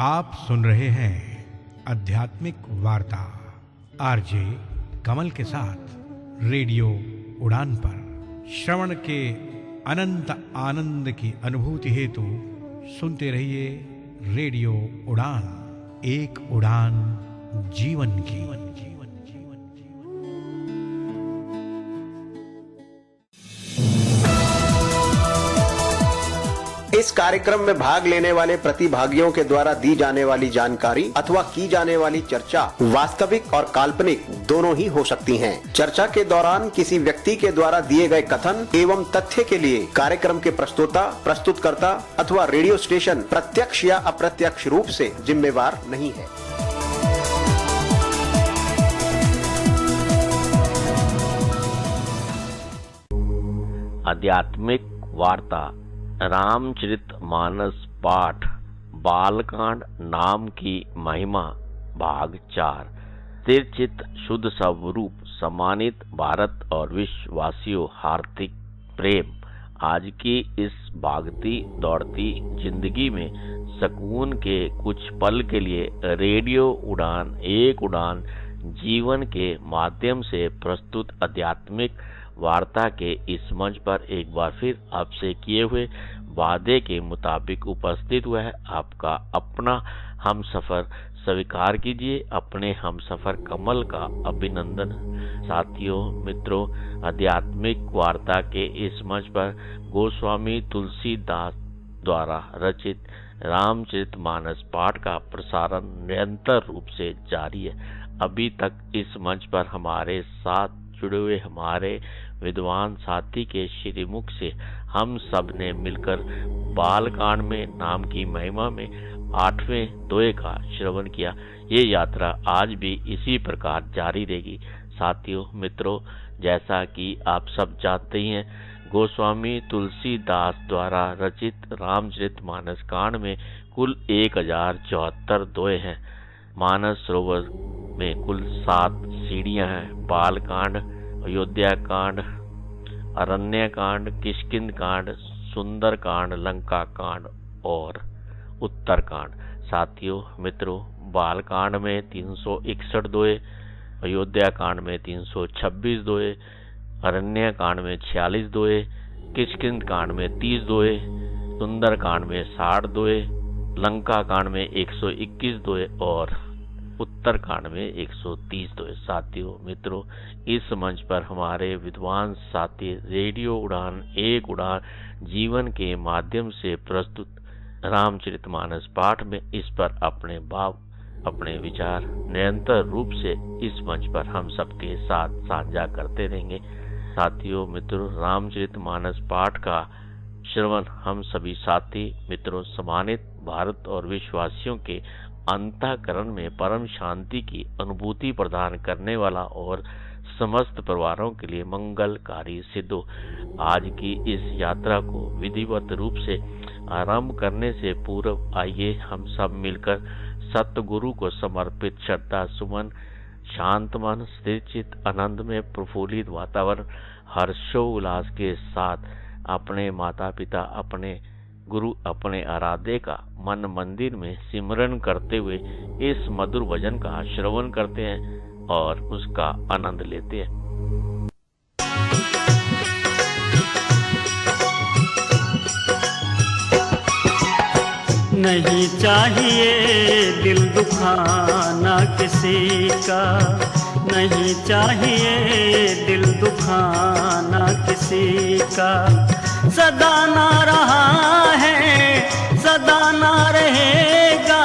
आप सुन रहे हैं आध्यात्मिक वार्ता आरजे कमल के साथ रेडियो उड़ान पर। श्रवण के अनंत आनंद की अनुभूति हेतु सुनते रहिए रेडियो उड़ान, एक उड़ान जीवन की। इस कार्यक्रम में भाग लेने वाले प्रतिभागियों के द्वारा दी जाने वाली जानकारी अथवा की जाने वाली चर्चा वास्तविक और काल्पनिक दोनों ही हो सकती हैं। चर्चा के दौरान किसी व्यक्ति के द्वारा दिए गए कथन एवं तथ्य के लिए कार्यक्रम के प्रस्तोता, प्रस्तुतकर्ता अथवा रेडियो स्टेशन प्रत्यक्ष या अप्रत्यक्ष रूप से जिम्मेवार नहीं है। आध्यात्मिक वार्ता रामचरितमानस पाठ बालकांड नाम की महिमा भाग 4। तिरचित शुद्ध स्वरूप सम्मानित भारत और विश्ववासियों, हार्दिक प्रेम। आज की इस भागती दौड़ती जिंदगी में सुकून के कुछ पल के लिए रेडियो उड़ान, एक उड़ान जीवन के माध्यम से प्रस्तुत आध्यात्मिक वार्ता के इस मंच पर एक बार फिर आपसे किए हुए वादे के मुताबिक उपस्थित हुआ है। आपका अपना हमसफर स्वीकार कीजिए, अपने हमसफर कमल का अभिनंदन। साथियों, मित्रों, आध्यात्मिक वार्ता के इस मंच पर गोस्वामी तुलसीदास द्वारा रचित रामचरितमानस पाठ का प्रसारण निरंतर रूप से जारी है। अभी तक इस मंच पर हमारे साथ जुड़े हुए हमारे विद्वान साथी के श्रीमुख से हम सब ने मिलकर बालकांड में नाम की महिमा में 8वें दोहे का श्रवण किया। ये यात्रा आज भी इसी प्रकार जारी रहेगी। साथियों, मित्रों, जैसा कि आप सब जानते ही हैं, गोस्वामी तुलसीदास द्वारा रचित रामचरितमानस कांड में कुल 1074 दोहे हैं। मानस सरोवर में कुल 7 सीढ़ियां हैं। बालकांड, अयोध्या कांड, अरण्य कांड, किष्किंध कांड, सुंदर कांड, लंका कांड और उत्तर कांड। साथियों, मित्रों, बालकांड में 361 दोहे, अयोध्या कांड में 326 दोहे, अरण्य कांड में 46 दोहे, किष्किंध कांड में 30 दोहे, सुंदर कांड में 60 दोहे, लंका कांड में 121 दोहे और उत्तर कांड में 130 दोहे। साथियों, मित्रों, इस मंच पर हमारे विद्वान साथी रेडियो उड़ान, एक उड़ान जीवन के माध्यम से प्रस्तुत रामचरितमानस पाठ में इस पर अपने भाव, अपने विचार निरंतर रूप से इस मंच पर हम सबके साथ साझा करते रहेंगे। साथियों, मित्रों, रामचरितमानस पाठ का श्रवण हम सभी साथी मित्रों, सम्मानित भारत और विश्ववासियों के अंतःकरण में परम शांति की अनुभूति प्रदान करने वाला और समस्त परिवारों के लिए मंगलकारी सिद्ध हो। आज की इस यात्रा को विधिवत रूप से आरंभ करने से पूर्व आइए हम सब मिलकर सतगुरु को समर्पित श्रद्धा सुमन, शांत मन, स्थिर चित्त, आनंद में प्रफुल्लित वातावरण, हर्षोल्लास के साथ अपने माता पिता, अपने गुरु, अपने आराध्य का मन मंदिर में सिमरन करते हुए इस मधुर भजन का श्रवण करते हैं और उसका आनंद लेते हैं। नहीं चाहिए दिल दुखाना किसी का, नहीं चाहिए दिल दुखाना किसी का। सदा ना रहा है, सदा ना रहेगा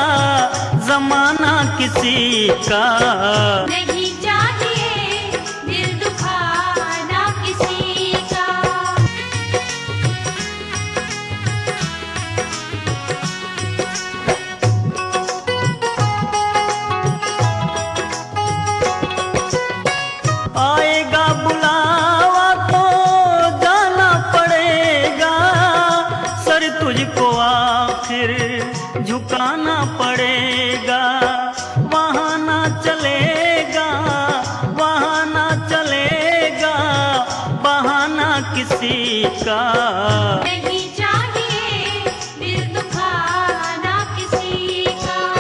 जमाना किसी का। नहीं चाहिए दिल दुखाना किसी का। आएगा बुलावा तो जाना पड़ेगा, सर तुझको आखिर झुकाना पड़ेगा। वहाँ ना चलेगा, वहाँ ना चलेगा बहाना किसी का। नहीं चाहिए दिल दुखाना किसी का।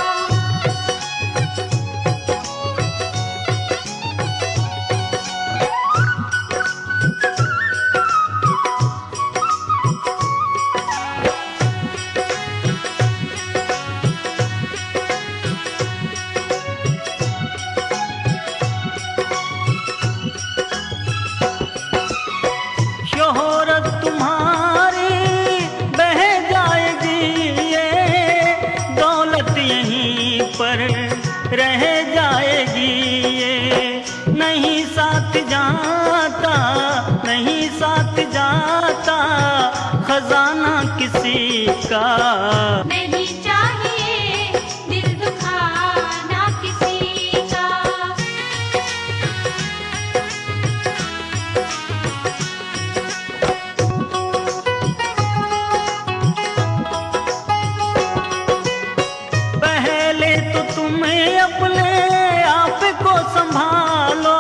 बताना किसी का। नहीं चाहिए दिल दुखाना किसी का। पहले तो तुम्हें अपने आप को संभालो,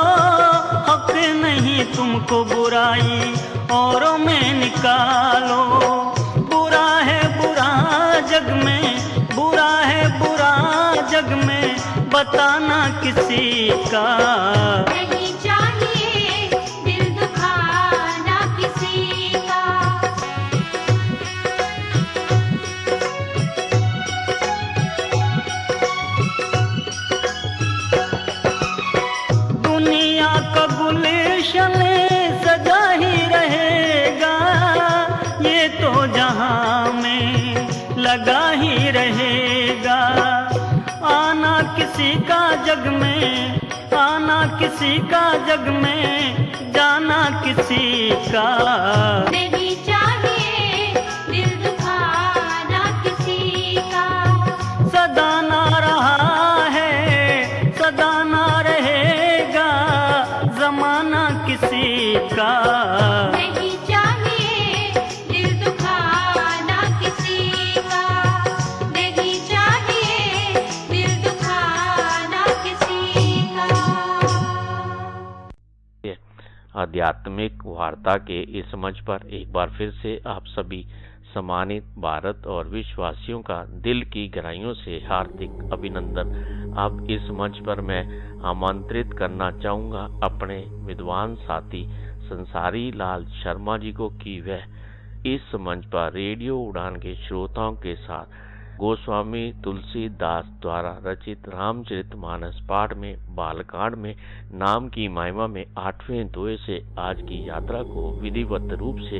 हक नहीं तुमको बुराई औरों में निकालो। बुरा है बुरा जग में, बुरा है बुरा जग में, बताना किसी का। नहीं चाहिए दिल दुखाना किसी का। दुनिया का गुलशन सजा ही रहेगा, ये तो जहां में लगा ही रहेगा। आना किसी का जग में, आना किसी का जग में, जाना किसी का। नहीं चाहिए दिल दुखाना किसी का। सदा ना रहा है, सदा ना रहेगा जमाना किसी का। नहीं चाहिए दिल दुखाना किसी का। नहीं चाहिए दिल दुखाना किसी का। आध्यात्मिक वार्ता के इस मंच पर एक बार फिर से आप सभी सम्मानित भारत और विश्ववासियों का दिल की गहराइयों से हार्दिक अभिनंदन। अब इस मंच पर मैं आमंत्रित करना चाहूँगा अपने विद्वान साथी संसारी लाल शर्मा जी को कि वह इस मंच पर रेडियो उड़ान के श्रोताओं के साथ गोस्वामी तुलसीदास द्वारा रचित रामचरितमानस पाठ में बालकांड में नाम की महिमा में 8वें दोहे से आज की यात्रा को विधिवत रूप से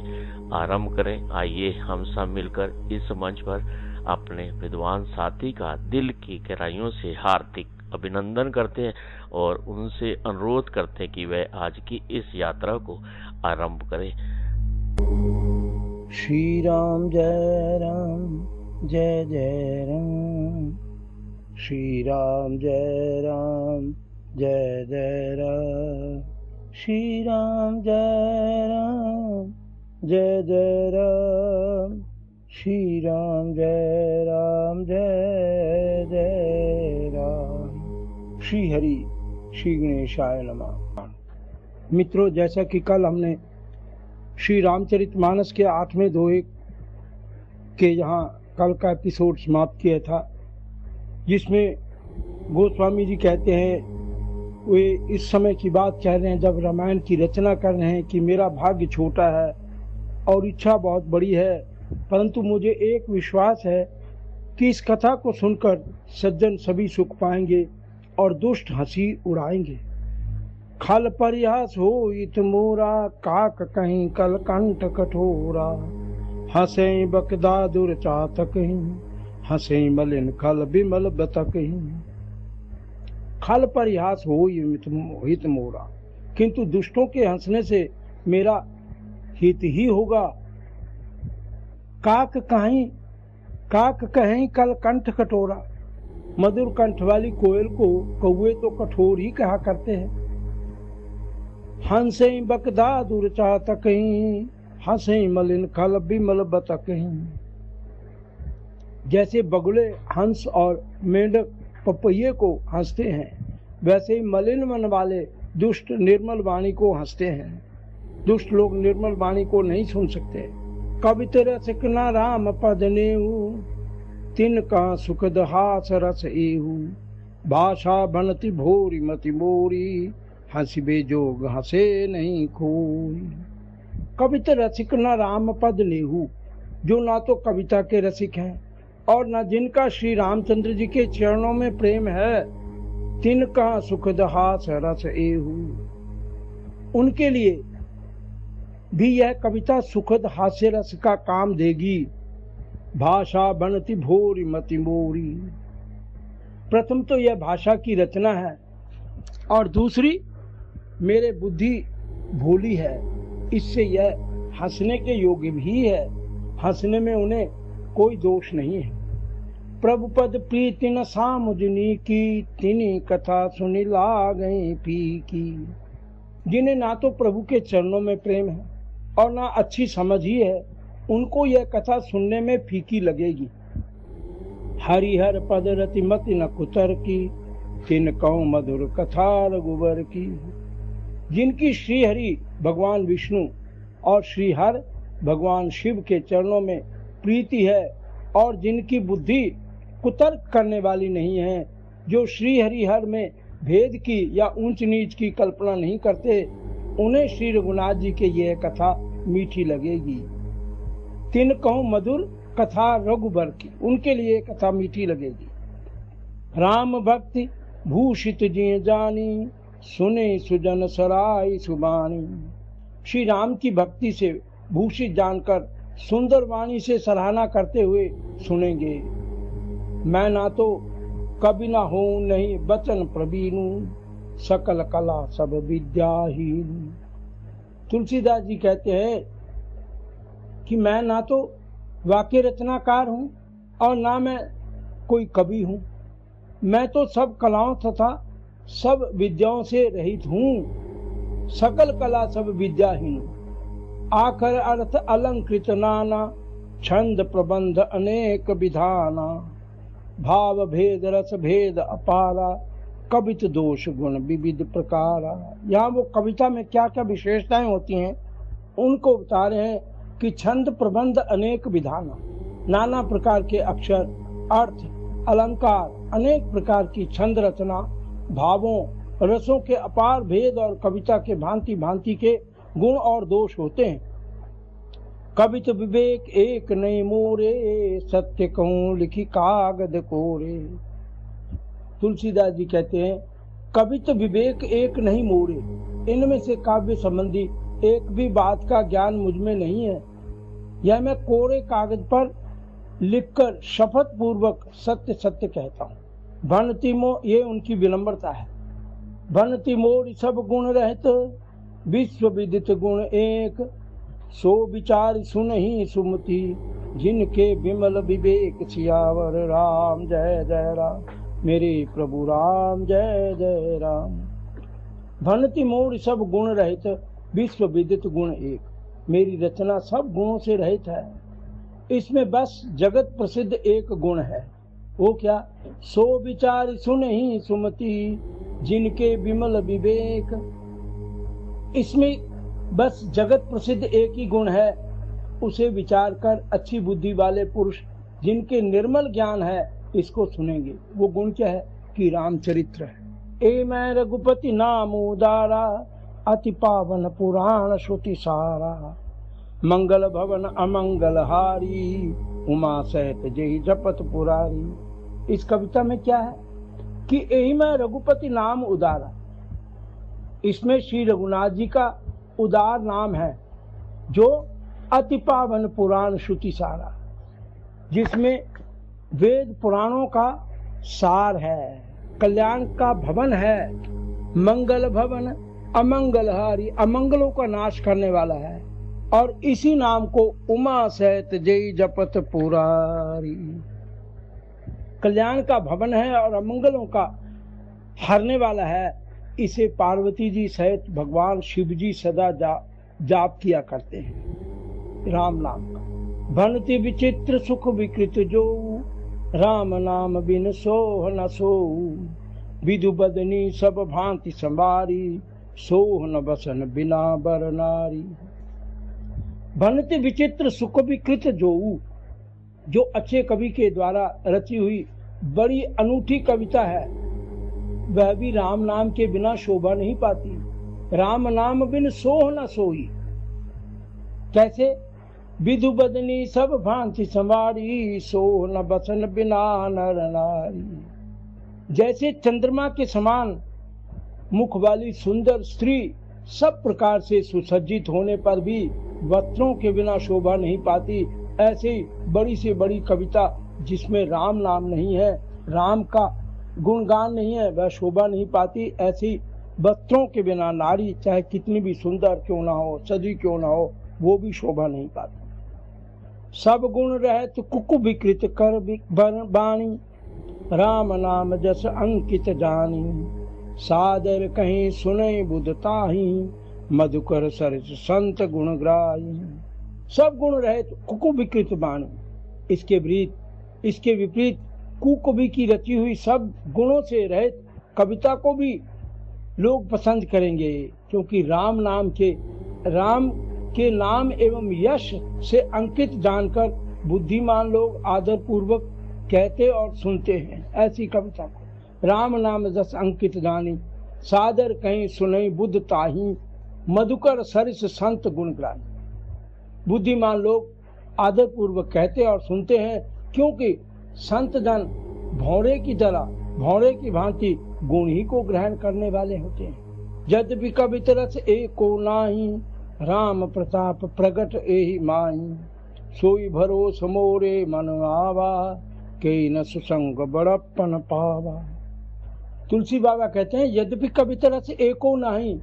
आरंभ करें। आइए हम सब मिलकर इस मंच पर अपने विद्वान साथी का दिल की गहराइयों से हार्दिक अभिनंदन करते हैं और उनसे अनुरोध करते हैं कि वह आज की इस यात्रा को आरंभ करें। श्री राम जय राम जय जय राम। श्री राम जय राम जय जय राम। श्री राम जय राम जय जय राम। श्री राम जय राम जय जय राम। श्री हरि श्री गणेशाय नमः। मित्रों, जैसा कि कल हमने श्री रामचरितमानस के 8वें दोहे के यहाँ कल का एपिसोड समाप्त किया था, जिसमें गोस्वामी जी कहते हैं, वे इस समय की बात कह रहे हैं जब रामायण की रचना कर रहे हैं कि मेरा भाग्य छोटा है और इच्छा बहुत बड़ी है, परंतु मुझे एक विश्वास है कि इस कथा को सुनकर सज्जन सभी सुख पाएंगे और दुष्ट हंसी उड़ाएंगे। खल परिहास हो इत मोरा, काक कहीं कल कंठ कठोरा। हंसे बकदा दुर चातक हंसे मलिन खल बिमल बतक। खल परिहास हो हित मोरा, किंतु दुष्टों के हंसने से मेरा हित ही होगा। काक कहीं कल कंठ कठोरा। मधुर कंठ वाली कोयल को कौवे तो कठोर ही कहा करते हैं। हंसे बकदा दुर चातक हंसे मलिन खल बिमल बतक। जैसे बगुले हंस और मेंढक पपैये को हंसते हैं, वैसे ही मलिन मन वाले दुष्ट निर्मल वाणी को हंसते हैं। दुष्ट लोग निर्मल वाणी को नहीं सुन सकते। कवित रसिक न राम पद नेहु, तिनका सुखद हास रस एहु। भाषा बनति भोरी मति मोरी, हंसिबे जोग हंसे नहीं कोई। कविता रसिक न राम पद नेहु, जो ना तो कविता के रसिक हैं और न जिनका श्री रामचंद्र जी के चरणों में प्रेम है। तिनका सुखद हास रस एहु, उनके लिए भी यह कविता सुखद हास्य रस का काम देगी। भाषा बनती भोरी मति मोरी, प्रथम तो यह भाषा की रचना है और दूसरी मेरे बुद्धि भोली है, इससे यह हंसने के योग्य भी है। हंसने में उन्हें कोई दोष नहीं है। प्रभु पद प्रीति न सामुजनी की, तिनी कथा सुनी लागई फीकी। जिन्हें ना तो प्रभु के चरणों में प्रेम है और ना अच्छी समझ ही है, उनको यह कथा सुनने में फीकी लगेगी। हरिहर पद रति मति न कुतर की, तिन कौ मधुर कथा रघुबर की। जिनकी श्री हरि भगवान विष्णु और श्री हर भगवान शिव के चरणों में प्रीति है और जिनकी बुद्धि कुतर्क करने वाली नहीं है, जो श्री हरि हर में भेद की या ऊंच नीच की कल्पना नहीं करते, उन्हें श्री रघुनाथ जी के यह कथा मीठी लगेगी। तिन कहूं मधुर कथा रघुबर की, उनके लिए कथा मीठी लगेगी। राम भक्ति भूषित जी जानी, सुने सुजन सराय सुबानी। श्री राम की भक्ति से भूषित जानकर सुंदर वाणी से सराहना करते हुए सुनेंगे। मैं ना तो कभी ना हो नहीं बचन प्रवीणु, सकल कला सब विद्याहीन। तुलसीदास जी कहते हैं कि मैं ना तो वाक्य रचनाकार हूँ और ना मैं कोई कवि हूँ, मैं तो सब कलाओं तथा सब विद्याओं से रहित हूँ। सकल कला सब विद्याहीन, आखर अर्थ अलंकृत नाना, छंद प्रबंध अनेक विधाना। भाव भेद रस भेद अपारा, कवित दोष गुण विविध प्रकारा। यहाँ वो कविता में क्या क्या विशेषताएं होती हैं उनको बता रहे हैं कि छंद प्रबंध अनेक विधाना, नाना प्रकार के अक्षर, अर्थ, अलंकार, अनेक प्रकार की छंद रचना, भावों रसों के अपार भेद और कविता के भांति भांति के गुण और दोष होते हैं। कवित विवेक एक नहीं मोरे, सत्य कहूं लिखी कागद कोरे। तुलसीदास जी कहते हैं कवित विवेक एक नहीं मोरे, इनमें से काव्य संबंधी एक भी बात का ज्ञान मुझ में नहीं है। यह मैं कोरे कागज पर लिखकर शपथ पूर्वक सत्य सत्य कहता हूँ। भनति मो, ये उनकी विनम्रता है। भनति मोर सब गुण रहत, विश्व विदित गुण एक। सो विचार सुन ही सुमति, जिनके विमल विवेक सियावर। राम जय जय राम, मेरे प्रभु राम जय जय राम। भनति मोर सब गुण रहित, विश्व विदित गुण एक। मेरी रचना सब गुणों से रहित है, इसमें बस जगत प्रसिद्ध एक गुण है। वो क्या? सो विचार सुन ही सुमति, जिनके विमल विवेक। इसमें बस जगत प्रसिद्ध एक ही गुण है, उसे विचार कर अच्छी बुद्धि वाले पुरुष जिनके निर्मल ज्ञान है इसको सुनेंगे। वो गुण क्या है? कि रामचरित्र है। ए मैं रघुपति नाम उदारा, अति पावन पुराण श्रुति सारा। मंगल भवन अमंगल हारी, उमा सहित जय जपत पुरारी। इस कविता में क्या है कि यही मैं रघुपति नाम उदारा। इसमें श्री रघुनाथ जी का उदार नाम है, जो अति पावन पुराण श्रुति सारा, जिसमें वेद पुराणों का सार है, कल्याण का भवन है। मंगल भवन अमंगलहारी, अमंगलों का नाश करने वाला है। और इसी नाम को उमा सहित जय जपत पुरारी, कल्याण का भवन है और अमंगलों का हरने वाला है। इसे पार्वती जी सहित भगवान शिव जी सदा जाप किया करते हैं राम नाम का। भनति विचित्र सुख विकृत जो, राम नाम बिन सोह न सोऊ। विदु बदनी सब भांति संवारी, सोह न बसन बिना बर नारी। भनति विचित्र सुख विकृत जो, जो अच्छे कवि के द्वारा रची हुई बड़ी अनूठी कविता है, वह भी राम नाम के बिना शोभा नहीं पाती। राम नाम बिन सोह न सोई। कैसे? विदु बदनी सब भांति संवारी, सोह न बसन बिना नर नारी। जैसे चंद्रमा के समान मुख वाली सुंदर स्त्री सब प्रकार से सुसज्जित होने पर भी वस्त्रों के बिना शोभा नहीं पाती, ऐसे ही बड़ी से बड़ी कविता जिसमें राम नाम नहीं है, राम का गुणगान नहीं है, वह शोभा नहीं पाती। ऐसी वस्त्रों के बिना नारी चाहे कितनी भी सुंदर क्यों ना हो, सजी क्यों ना हो, वो भी शोभा नहीं पाती। सब गुण रहत कुकु विकृत कर बाणी, राम नाम जस अंकित जानी, सादर कहीं सुने बुध ताही, मधुकर सरस संत गुण ग्राही। सब गुण रहित कुकु विकृत बाणी, इसके विपरीत कुकवि की रची हुई सब गुणों से रहित कविता को भी लोग पसंद करेंगे, क्योंकि राम के नाम एवं यश से अंकित जानकर बुद्धिमान लोग आदर पूर्वक कहते और सुनते हैं ऐसी कविता को। राम नाम जस अंकित जानी, सादर कहीं सुनई बुद्ध ताही, मधुकर सरिस संत गुण ग्राही। बुद्धिमान लोग आदर पूर्वक कहते और सुनते हैं, क्योंकि संत जन भौरे की भांति गुण ही को ग्रहण करने वाले होते हैं। यद्यपि कवित रस एको नाही, राम प्रताप प्रगट एहि माही, सोई भरोस मोरे मन आवा, के न सुसंग बड़प्पन पावा। तुलसी बाबा कहते हैं, यद्यपि कवित रस एको नाही,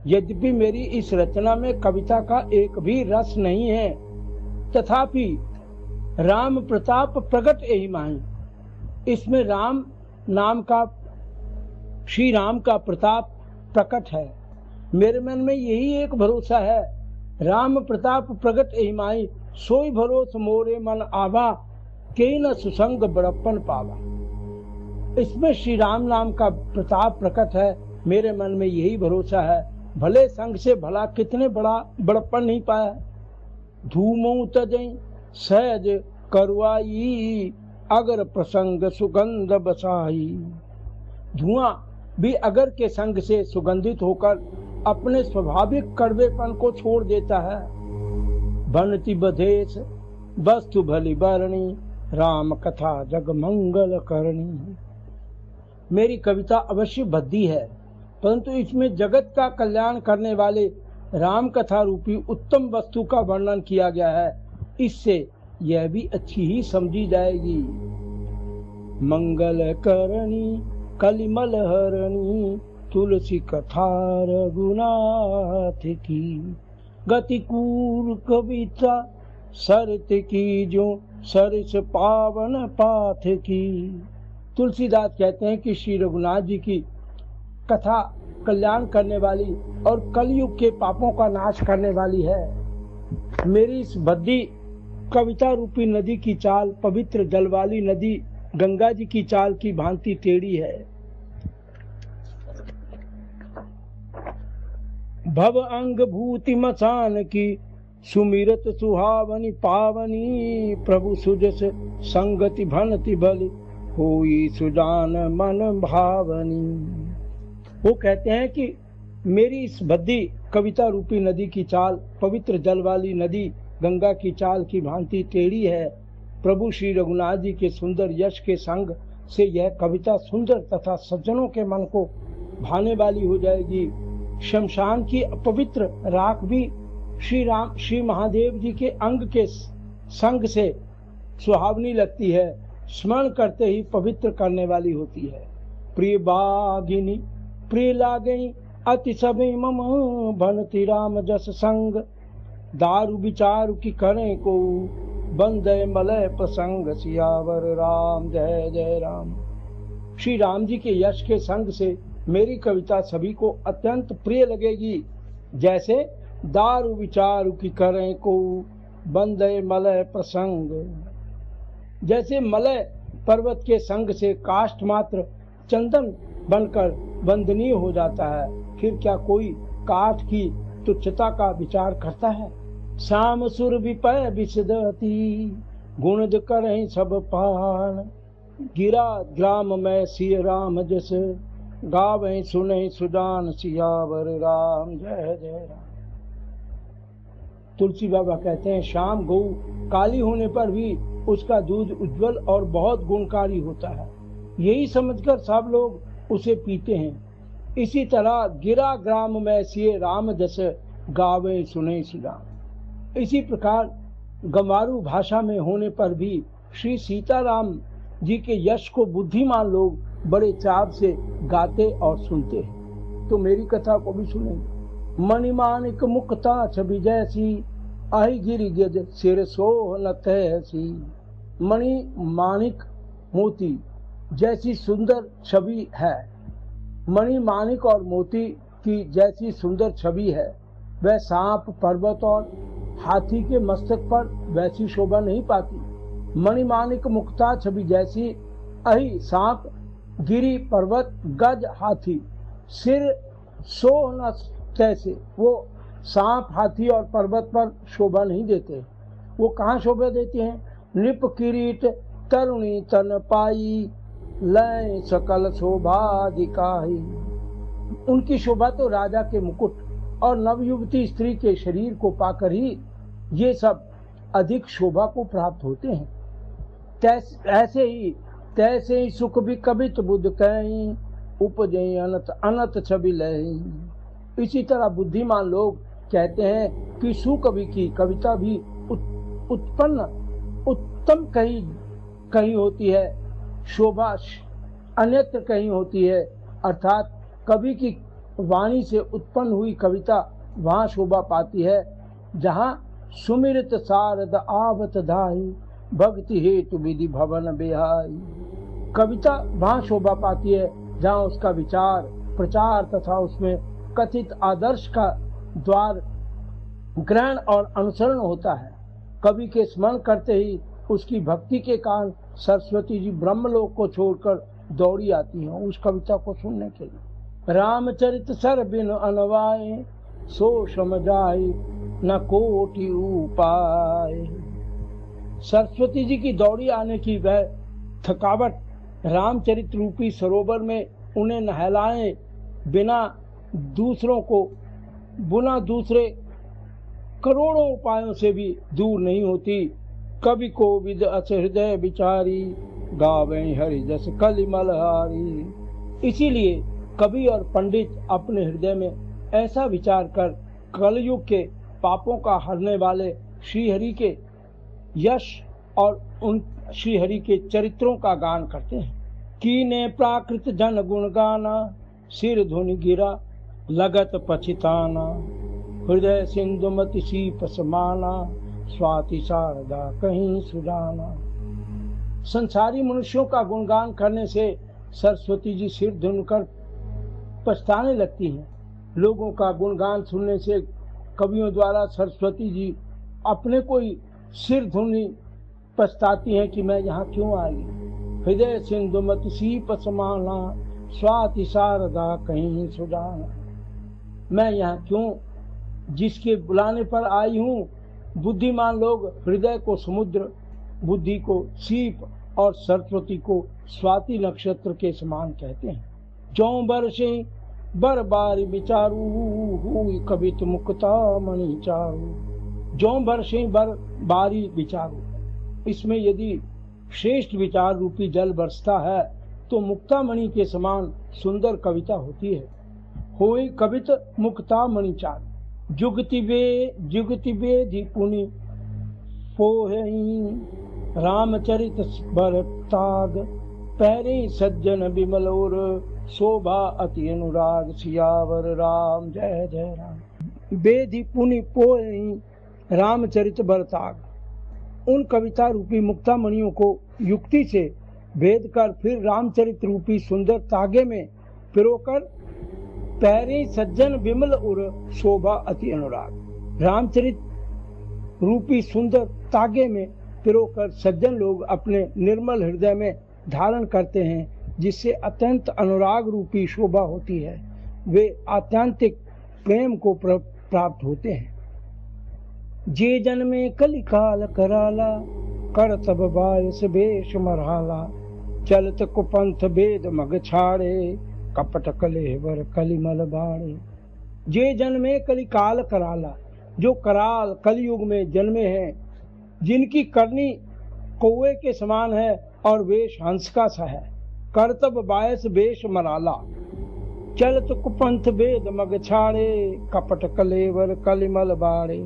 यद्यपि मेरी इस रचना में कविता का एक भी रस नहीं है, तथापि राम प्रताप प्रगट एहि माही, इसमें राम नाम का, श्री राम का प्रताप प्रकट है। मेरे मन में यही एक भरोसा है, राम प्रताप प्रगट एहि माही, सोई भरोस मोरे मन आवा, के न सुसंग बड़प्पन पावा। इसमें श्री राम नाम का प्रताप प्रकट है, मेरे मन में यही भरोसा है, भले संग से भला कितने बड़प्पन नहीं पाया। धूमों तजई सहज करवाई, अगर प्रसंग सुगंध बसाई। धुआं भी अगर के संग से सुगंधित होकर अपने स्वाभाविक कड़वेपन को छोड़ देता है। बनती बधेश वस्तु भली बरणी, राम कथा जग मंगल करणी। मेरी कविता अवश्य भद्दी है, परंतु इसमें जगत का कल्याण करने वाले राम कथा रूपी उत्तम वस्तु का वर्णन किया गया है, इससे यह भी अच्छी ही समझी जाएगी। मंगल करणी कलिमल हरणी, तुलसी कथा रघुनाथ की। गतिकूल कविता सरत की, जो सरस पावन पाथ की। तुलसीदास कहते हैं कि श्री रघुनाथ जी की कथा कल्याण करने वाली और कलयुग के पापों का नाश करने वाली है। मेरी इस भद्दी कविता रूपी नदी की चाल पवित्र जल वाली नदी गंगा जी की चाल की भांति टेढ़ी है। भव अंग भूति मचान की, सुमिरत सुहावनी पावनी। प्रभु सुजस संगति भनति बल, होई सुजान मन भावनी। वो कहते हैं कि मेरी इस भद्दी कविता रूपी नदी की चाल पवित्र जल वाली नदी गंगा की चाल की भांति टेढ़ी है। प्रभु श्री रघुनाथ जी के सुंदर यश के संग से यह कविता सुंदर तथा सज्जनों के मन को भाने वाली हो जाएगी। शमशान की अपवित्र राख भी श्री महादेव जी के अंग के संग से सुहावनी लगती है, स्मरण करते ही पवित्र करने वाली होती है। प्रिय बागिनी प्रिय लागई, अति सबे मम बनति राम जस संग। दारु विचारु की करें को, बंदे मलय प्रसंग। सियावर राम जय जय राम। श्री राम जी के यश के संग से मेरी कविता सभी को अत्यंत प्रिय लगेगी। जैसे दारु विचारु की करें को, बंदे मलय प्रसंग। जैसे मलय पर्वत के संग से काष्ठ मात्र चंदन बनकर वंदनीय हो जाता है, फिर क्या कोई काठ की तुच्छता का विचार करता है। श्याम सुर विपय विशदती, गुणद करें सब पान। गिरा ग्राम में सिय राम जस, गावें सुने सुजान। सियावर राम जय जय राम। तुलसी बाबा कहते हैं, शाम गौ काली होने पर भी उसका दूध उज्जवल और बहुत गुणकारी होता है, यही समझकर सब लोग उसे पीते हैं। इसी तरह गिरा ग्राम में सिए राम जस, गावे सुने सुजान। इसी प्रकार गंवारू भाषा में होने पर भी श्री सीताराम जी के यश को बुद्धिमान लोग बड़े चाव से गाते और सुनते हैं। तो मेरी कथा को भी सुनेंगे। मणिमानिक मुक्ता छवि जैसी, आई गिरी गिज सिर सोह न तैसी। मणि माणिक मोती जैसी सुंदर छवि है, मणि माणिक और मोती की जैसी सुंदर छवि है, वह सांप पर्वत और हाथी के मस्तक पर वैसी शोभा नहीं पाती। मणि माणिक मुक्ता छवि जैसी अहि सांप गिरी पर्वत गज हाथी सिर सोह न तैसे। वो सांप हाथी और पर्वत पर शोभा नहीं देते। वो कहाँ शोभा देते हैं? निप किरीट तरुणी तन पाई लय सकल शोभा दिखाई। उनकी शोभा तो राजा के मुकुट और नवयुवती स्त्री के शरीर को पाकर ही ये सब अधिक शोभा को प्राप्त होते हैं। तैसे ही सुख भी कबित बुद्ध कहीं उपजई अनत अनत छवि लय। इसी तरह बुद्धिमान लोग कहते हैं कि सुकवि की कविता भी उत्तम कहीं होती है, शोभा अन्यत्र कहीं होती है। अर्थात कवि की वाणी से उत्पन्न हुई कविता वहाँ शोभा पाती है जहाँ सुमिरत सारद आवत धाई भक्ति हेतु विधि भवन बेहाई। कविता वहाँ शोभा पाती है जहाँ उसका विचार प्रचार तथा उसमें कथित आदर्श का द्वार ग्रहण और अनुसरण होता है। कवि के स्मरण करते ही उसकी भक्ति के कारण सरस्वती जी ब्रह्मलोक को छोड़कर दौड़ी आती हैं उस कविता को सुनने के लिए। रामचरित सर बिन अनवाए सो समझाई न कोटि उपाय। सरस्वती जी की दौड़ी आने की वह थकावट रामचरित रूपी सरोवर में उन्हें नहलाए बिना दूसरों को दूसरे करोड़ों उपायों से भी दूर नहीं होती। कवि को विद अस हृदय विचारी गावे हरि जस कलिमलहारी। इसीलिए कवि और पंडित अपने हृदय में ऐसा विचार कर कलयुग के पापों का हरने वाले श्रीहरि के यश और उन श्रीहरि के चरित्रों का गान करते हैं। कीने प्राकृत जन गुण गाना सिर धुनि गिरा लगत पछिताना हृदय सिंधुमति सीप समाना स्वाति शारदा कहीं सुजाना। संसारी मनुष्यों का गुणगान करने से सरस्वती जी सिर धुनकर पछताने लगती हैं। लोगों का गुणगान सुनने से कवियों द्वारा सरस्वती जी अपने कोई सिर धुनी पछताती हैं कि मैं यहाँ क्यों आई। हृदय सिंधुमति सीप समाना स्वाति शारदा कहीं सुजाना। मैं यहाँ क्यों जिसके बुलाने पर आई हूँ। बुद्धिमान लोग हृदय को समुद्र, बुद्धि को सीप और सरस्वती को स्वाति नक्षत्र के समान कहते हैं। जौ बरसे बर बारी विचारू हुई कवित मुक्ता मणि चारू। जौ बरसे बर बारी विचारू, इसमें यदि श्रेष्ठ विचार रूपी जल बरसता है तो मुक्ता मणि के समान सुंदर कविता होती है। होई कवित मुक्ता मणि चारू। जुगति बेधि पुनि पोहि रामचरित बरताग पैरे सज्जन विमल और शोभा अति अनुराग सियावर राम जय जय राम। बेधि पुनि पोहि रामचरित बरताग। उन कविता रूपी मुक्ता मणियों को युक्ति से भेद कर फिर रामचरित रूपी सुंदर तागे में पिरोकर पैरे सज्जन विमल उर शोभा अति अनुराग। रामचरित रूपी सुंदर तागे में पिरोकर सज्जन लोग अपने निर्मल हृदय में धारण करते हैं जिससे अत्यंत अनुराग रूपी शोभा होती है। वे आत्यंतिक प्रेम को प्राप्त होते हैं। जे जन में कलिकाल कराला कर तब बायस बेश मरहाला चलत कुपंथ भेद मग छाड़े कपट कलेवर कलिमल बाड़े। जे जन में कलिकाल कराला, जो कराल कलयुग में जन्मे हैं, जिनकी करनी कौवे के समान है और वेश हंस का सा है। करतब बायस बेश मराला चलत कुपंथ भेद मग छाड़े कपट कलेवर कलिमल बाड़े।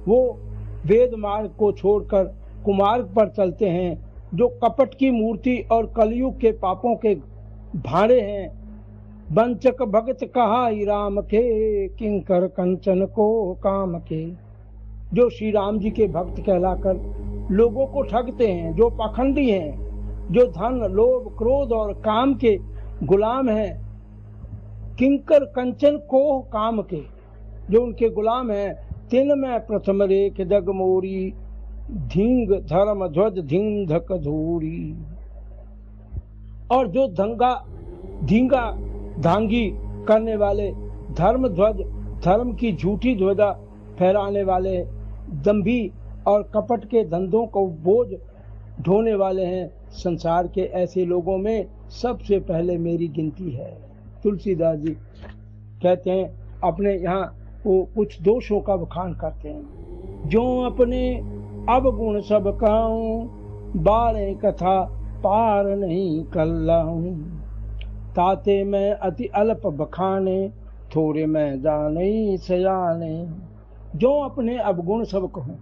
वो वेद मार्ग को छोड़कर कुमार्ग पर चलते हैं जो कपट की मूर्ति और कलयुग के पापों के भाड़े हैं। वंचक भगत कहा राम के किंकर कंचन को काम के। जो श्री राम जी के भक्त कहलाकर लोगों को ठगते हैं, जो पाखंडी हैं, जो धन, लोभ, क्रोध और काम के गुलाम हैं, किंकर कंचन कोह काम के, जो उनके गुलाम हैं, तिन में प्रथम रेख जग मोरी, धींग धर्म ध्वज धींग धक धूरी। और जो धींगा धांगी करने वाले, धर्म ध्वज, धर्म की झूठी ध्वजा फहराने वाले, दंभी और कपट के धंधों को बोझ ढोने वाले हैं, संसार के ऐसे लोगों में सबसे पहले मेरी गिनती है। तुलसीदास जी कहते हैं, अपने यहाँ वो कुछ दोषों का बखान करते हैं। जो अपने अवगुण सब कहूं, बारे कथा पार नहीं कल्लाऊं। ताते मैं अति अल्प बखाने, थोड़े मैं जाने सयाने। जो अपने अवगुण सब कहूं,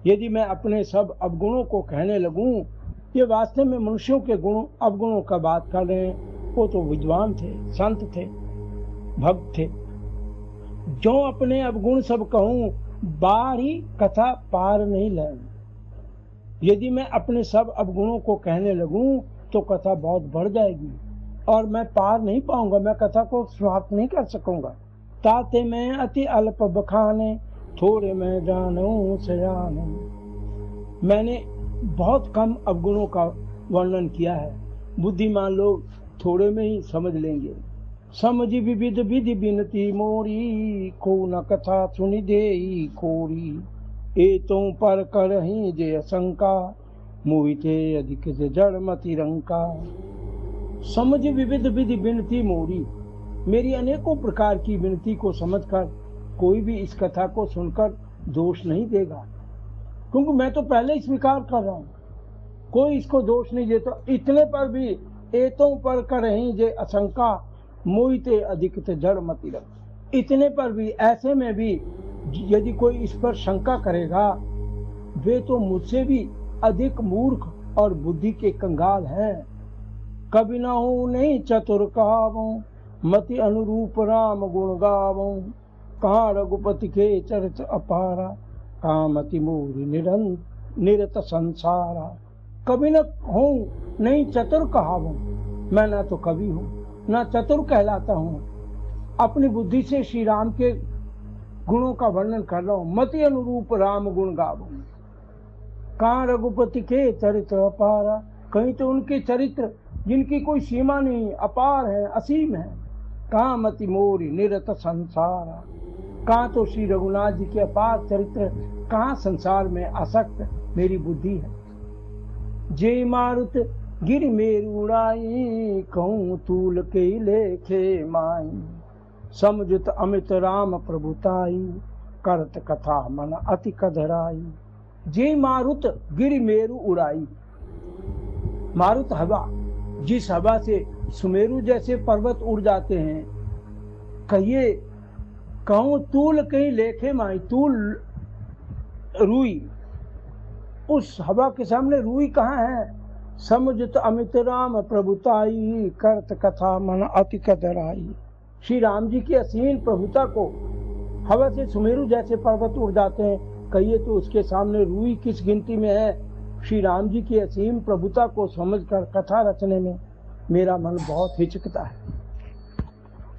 यदि मैं अपने सब अवगुणों को कहने लगूं, ये वास्तव में मनुष्यों के गुण अवगुणों का बात कर रहे हैं। वो तो विद्वान थे, संत थे, भक्त थे। जो अपने अवगुण सब कहूं, बारी कथा पार नहीं लें। यदि मैं अपने सब अवगुणों को कहने लगूं तो कथा बहुत बढ़ जाएगी और मैं पार नहीं पाऊंगा, मैं कथा को समाप्त नहीं कर सकूंगा। ताते मैं अति अल्प बखाने, थोड़े मैं जानूं सयाने। मैंने बहुत कम अवगुणों का वर्णन किया है, बुद्धिमान लोग थोड़े में ही समझ लेंगे। समझ विविध विधि बिनती मोरी, को न कथा सुनि देई कोरी। एतों पर करहीं जे शंका, मोहिते अधिक जड़ मति रंका। समझ विविध विधि बिनती मोरी, मेरी अनेकों प्रकार की विनती को समझकर कोई भी इस कथा को सुनकर दोष नहीं देगा, क्योंकि मैं तो पहले ही स्वीकार कर रहा हूँ, कोई इसको दोष नहीं देता। इतने पर भी एतों पर करहीं जे अशंका, मोहिते अधिक जड़ मति रंका। इतने पर भी, ऐसे में भी यदि कोई इस पर शंका करेगा, वे तो मुझसे भी अधिक मूर्ख और बुद्धि के कंगाल हैं। कभी न हो नहीं चतुर कहावूं, मति अनुरूप राम गुण गावूं। कहाँ रघुपति के चरित अपारा, कहाँ मति मोरी निरत संसारा। कभी न हूँ नहीं चतुर कहावूं, मैं ना तो कवि हूँ ना चतुर कहलाता हूँ। अपनी बुद्धि से श्री राम के गुणों का वर्णन कर रहा हूँ। मति अनुरूप राम गुण गावूं। कहाँ रघुपति के चरित्र अपारा, कहीं तो उनके चरित्र जिनकी कोई सीमा नहीं, अपार है, असीम है। कहाँ मति मोरी निरत संसारा, कहाँ तो श्री रघुनाथ जी के अपार चरित्र, कहाँ संसार में आसक्त मेरी बुद्धि है। जे मारुत गिर मेरु उड़ाई, कहूँ तूल के लेखे माई। समझुत अमित राम प्रभुताई, करत कथा मन अति कधराई। जे मारुत गिर मेरु उड़ाई, मारुत हवा, जिस हवा से सुमेरु जैसे पर्वत उड़ जाते हैं, कहिए कहूँ तूल कहीं लेखे माई। तूल रुई, उस हवा के सामने रुई कहाँ है। समझत अमित राम प्रभुताई, करत कथा मन अति कधराई। श्री राम जी की असीम प्रभुता को हवा से सुमेरु जैसे पर्वत उड़ जाते हैं, कहिए तो उसके सामने रुई किस गिनती में है। श्री राम जी की असीम प्रभुता को समझकर कथा रचने में मेरा मन बहुत हिचकता है।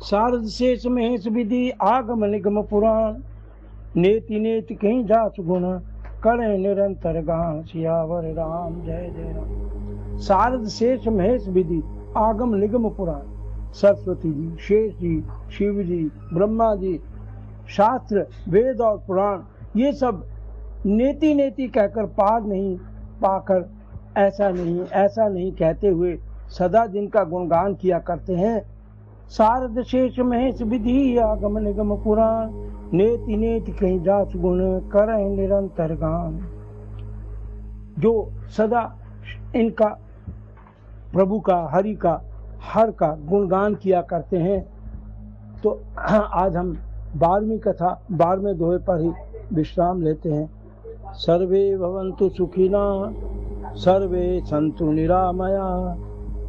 शारद शेष महेश विधि आगम निगम पुराण, नेति नेति कहीं जात गुण, करें निरंतर गान। सियावर राम जय जय राम। शारद शेष महेश विधि आगम निगम पुराण, सरस्वती जी, शेष जी, शिव जी, ब्रह्मा जी, शास्त्र, वेद और पुराण, ये सब नेति नेति कहकर पार नहीं पाकर ऐसा नहीं कहते हुए सदा जिनका गुणगान किया करते हैं। शारद शेष महेश विधि आगम निगम पुराण, नेति नेति कहीं जात गुण, करें निरंतर गान। जो सदा इनका प्रभु का, हरि का, हर का गुणगान किया करते हैं। तो आज हम 12वीं कथा 12वें दोहे पर ही विश्राम लेते हैं। सर्वे भवन्तु सुखिना, सर्वे सन्तु निरामया,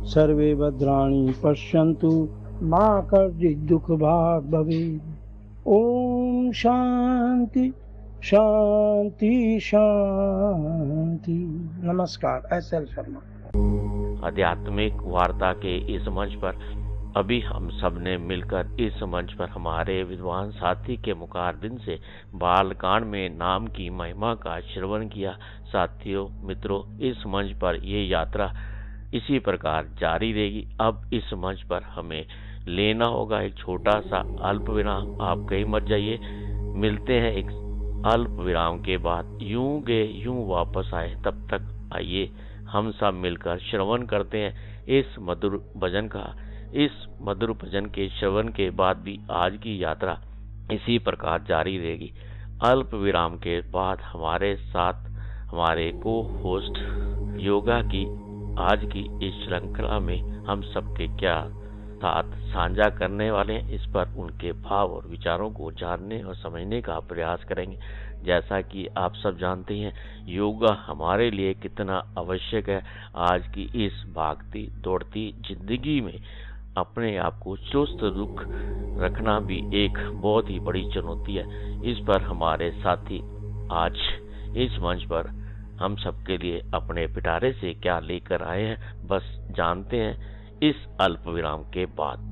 सर्वे भद्राणि पश्यन्तु, मा कश्चित् दुःख भाग् भवेत्। ओम शांति शांति शांति। नमस्कार। एस.एल. शर्मा। आध्यात्मिक वार्ता के इस मंच पर अभी हम सब ने मिलकर इस मंच पर हमारे विद्वान साथी के मुखारबिंद से बालकांड में नाम की महिमा का श्रवण किया। साथियों, मित्रों, इस मंच पर ये यात्रा इसी प्रकार जारी रहेगी। अब इस मंच पर हमें लेना होगा एक छोटा सा अल्प विराम। आप कहीं मत जाइए, मिलते हैं एक अल्प विराम के बाद। यूं गए यूं वापस आए। तब तक आइए हम सब मिलकर श्रवण करते हैं इस मधुर भजन का। इस मधुर भजन के श्रवण के बाद भी आज की यात्रा इसी प्रकार जारी रहेगी। अल्प विराम के बाद हमारे साथ हमारे को होस्ट योगा की आज की इस श्रृंखला में हम सबके क्या साथ साझा करने वाले हैं, इस पर उनके भाव और विचारों को जानने और समझने का प्रयास करेंगे। जैसा कि आप सब जानते हैं, योगा हमारे लिए कितना आवश्यक है। आज की इस भागती दौड़ती जिंदगी में अपने आप को चुस्त रुख रखना भी एक बहुत ही बड़ी चुनौती है। इस पर हमारे साथी आज इस मंच पर हम सबके लिए अपने पिटारे से क्या लेकर आए हैं, बस जानते हैं इस अल्प विराम के बाद।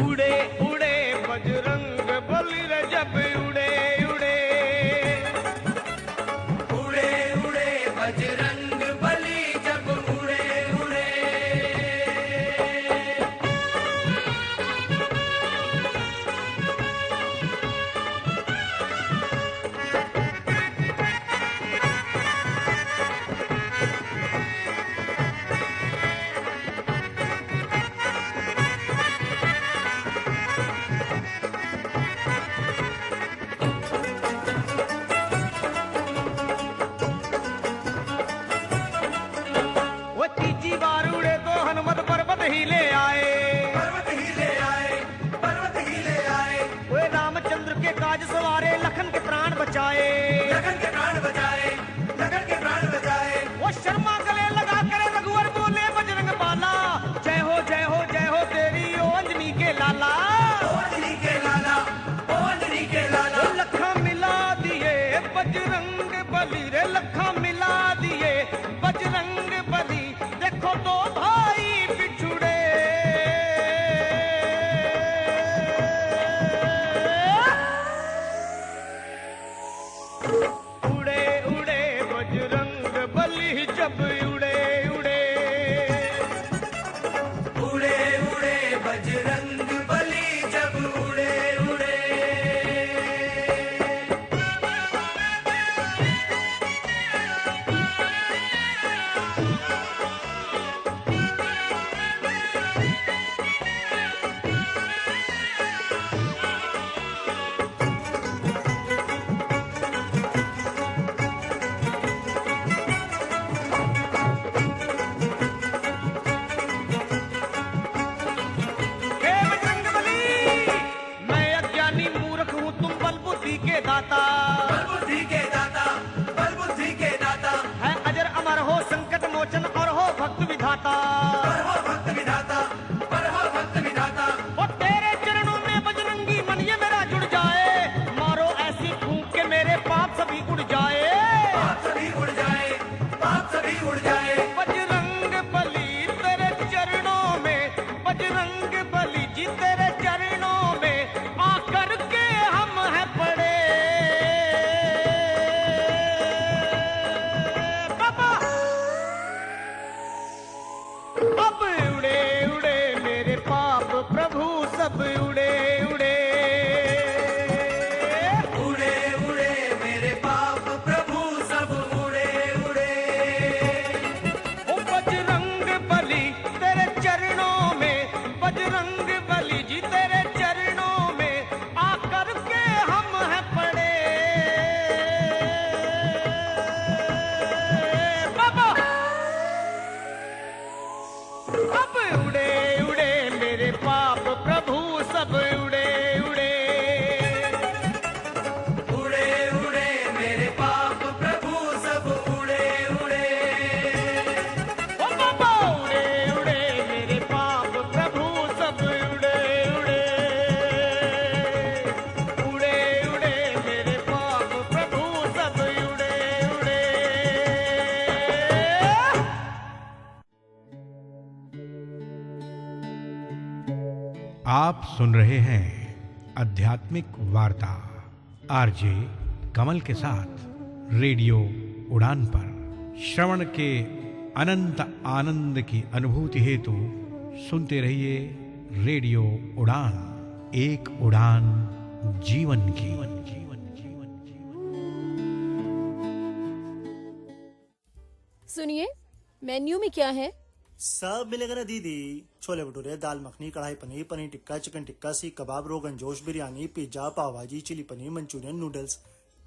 उड़े उड़े बजरंग बली रे जब उड़े उड़े, उड़े उड़े बजरंग बली जब उड़े उड़े। वो तीजी बार उड़े तो हनुमत पर्वत ही ले आए, पर्वत ही ले आए, पर्वत ही ले आए। वो रामचंद्र के काज सवारे लखन के प्राण बचाए, लगन के प्राण बचाए, लगन के प्राण बचाए। वो शर्मा गले लगा कर रघुवर बोले बजरंग बाला, जय हो जय हो जय हो तेरी ओ अंजनी के लाला। ओ अंजनी के लाला, ओ अंजनी के लाला। वो लखा मिला दिए बजरंग बली रे, लखा मिला दिए बजरंग बली। देखो दो भाई बिछुड़े, उड़े उड़े बजरंग बली जब उड़े उड़े, उड़े उड़े बजरंग बली जब उड़े उड़े। हे बजरंग बली, मैं अज्ञानी मूर्ख हूँ तुम बल बुद्धि के दाता, बल बुद्धि के दाता, बल बुद्धि के दाता। है अजर अमर हो संकट मोचन और हो भक्त विधाता। पर हो भक्त विधाता, पर हो भक्त विधाता। और तेरे चरणों में बजरंगी मन ये मेरा जुड़ जाए, मारो ऐसी फूंक के मेरे पाप सभी उड़ जाए। पाप सभी उड़ जाए, पाप सभी उड़ जाए। बजरंग बली तेरे चरणों में, बजरंग बली जी तेरे चरणों में आकर के हम हैं पड़े। बाबा अब उड़े उड़े मेरे पाप प्रभु सब उड़े उड़े, उड़े उड़े मेरे पाप प्रभु सब उड़े उड़े। ओ बजरंग बली तेरे चरणों में, बजरंग बली जी तेरे चरणों में आकर के हम हैं पड़े। बाबा अब उड़े उड़े मेरे पाप प्रभु सब उड़े उड़े, उड़े उड़े मेरे पाप प्रभु सब उड़े उड़े। ओ बाबा उड़े उड़े मेरे पाप प्रभु सब उड़े उड़े, उड़े उड़े मेरे पाप प्रभु सब उड़े उड़े। आप सुन रहे हैं आध्यात्मिक वार्ता आरजे कमल के साथ रेडियो उड़ान पर। श्रवण के अनंत आनंद की अनुभूति हेतु सुनते रहिए रेडियो उड़ान, एक उड़ान जीवन की। सुनिए, मेन्यू में क्या है? सब मिलेगा ना दीदी। छोले भटूरे, दाल मखनी, कढ़ाई पनीर, पनीर टिक्का, चिकन टिक्का, सीख कबाब, रोगन जोश, बिरयानी, पिज्जा, पाव भाजी, चिली पनीर, मंचूरियन, नूडल्स।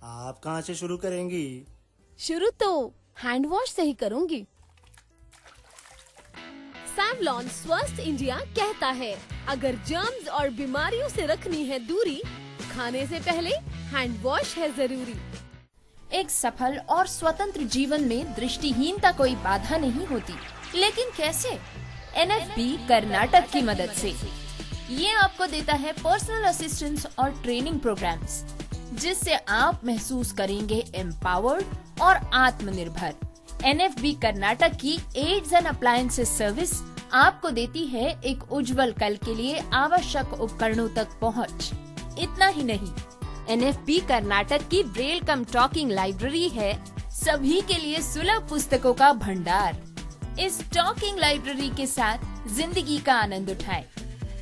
आप कहाँ से शुरू करेंगी? शुरू तो हैंड वॉश से ही करूंगी। सैवलॉन स्वस्थ इंडिया कहता है, अगर जर्म्स और बीमारियों से रखनी है दूरी, खाने से पहले हैंड वॉश है जरूरी। एक सफल और स्वतंत्र जीवन में दृष्टिहीनता कोई बाधा नहीं होती, लेकिन कैसे? NFB कर्नाटक की मदद से। ये आपको देता है पर्सनल असिस्टेंस और ट्रेनिंग प्रोग्राम्स, जिससे आप महसूस करेंगे एम्पावर्ड और आत्मनिर्भर। NFB कर्नाटक की एड्स एंड अप्लायंसेस सर्विस आपको देती है एक उज्जवल कल के लिए आवश्यक उपकरणों तक पहुंच। इतना ही नहीं, NFB कर्नाटक की ब्रेल कम टॉकिंग लाइब्रेरी है सभी के लिए सुलभ पुस्तकों का भंडार। इस टॉकिंग लाइब्रेरी के साथ जिंदगी का आनंद उठाएं।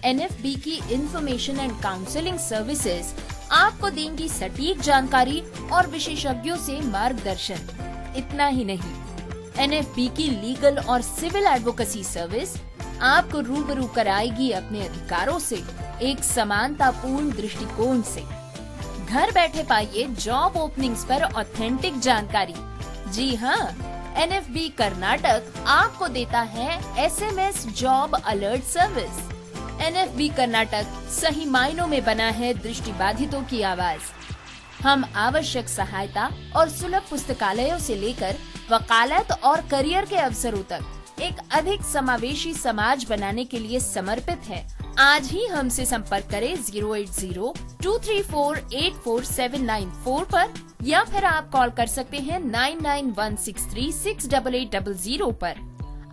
NFB की इंफॉर्मेशन एंड काउंसलिंग सर्विसेज आपको देंगी सटीक जानकारी और विशेषज्ञों से मार्गदर्शन। इतना ही नहीं, NFB की लीगल और सिविल एडवोकेसी सर्विस आपको रूबरू कराएगी अपने अधिकारों से एक समानतापूर्ण दृष्टिकोण से। घर बैठे पाइए जॉब ओपनिंग्स पर ऑथेंटिक जानकारी। जी हाँ, NFB कर्नाटक आपको देता है SMS job alert service. NFB Karnataka सही मायनों में बना है दृष्टिबाधितों की आवाज। हम आवश्यक सहायता और सुलभ पुस्तकालयों से लेकर वकालत और करियर के अवसरों तक एक अधिक समावेशी समाज बनाने के लिए समर्पित है। आज ही हमसे संपर्क करें 08023484794 पर, या फिर आप कॉल कर सकते हैं 9916368800 पर।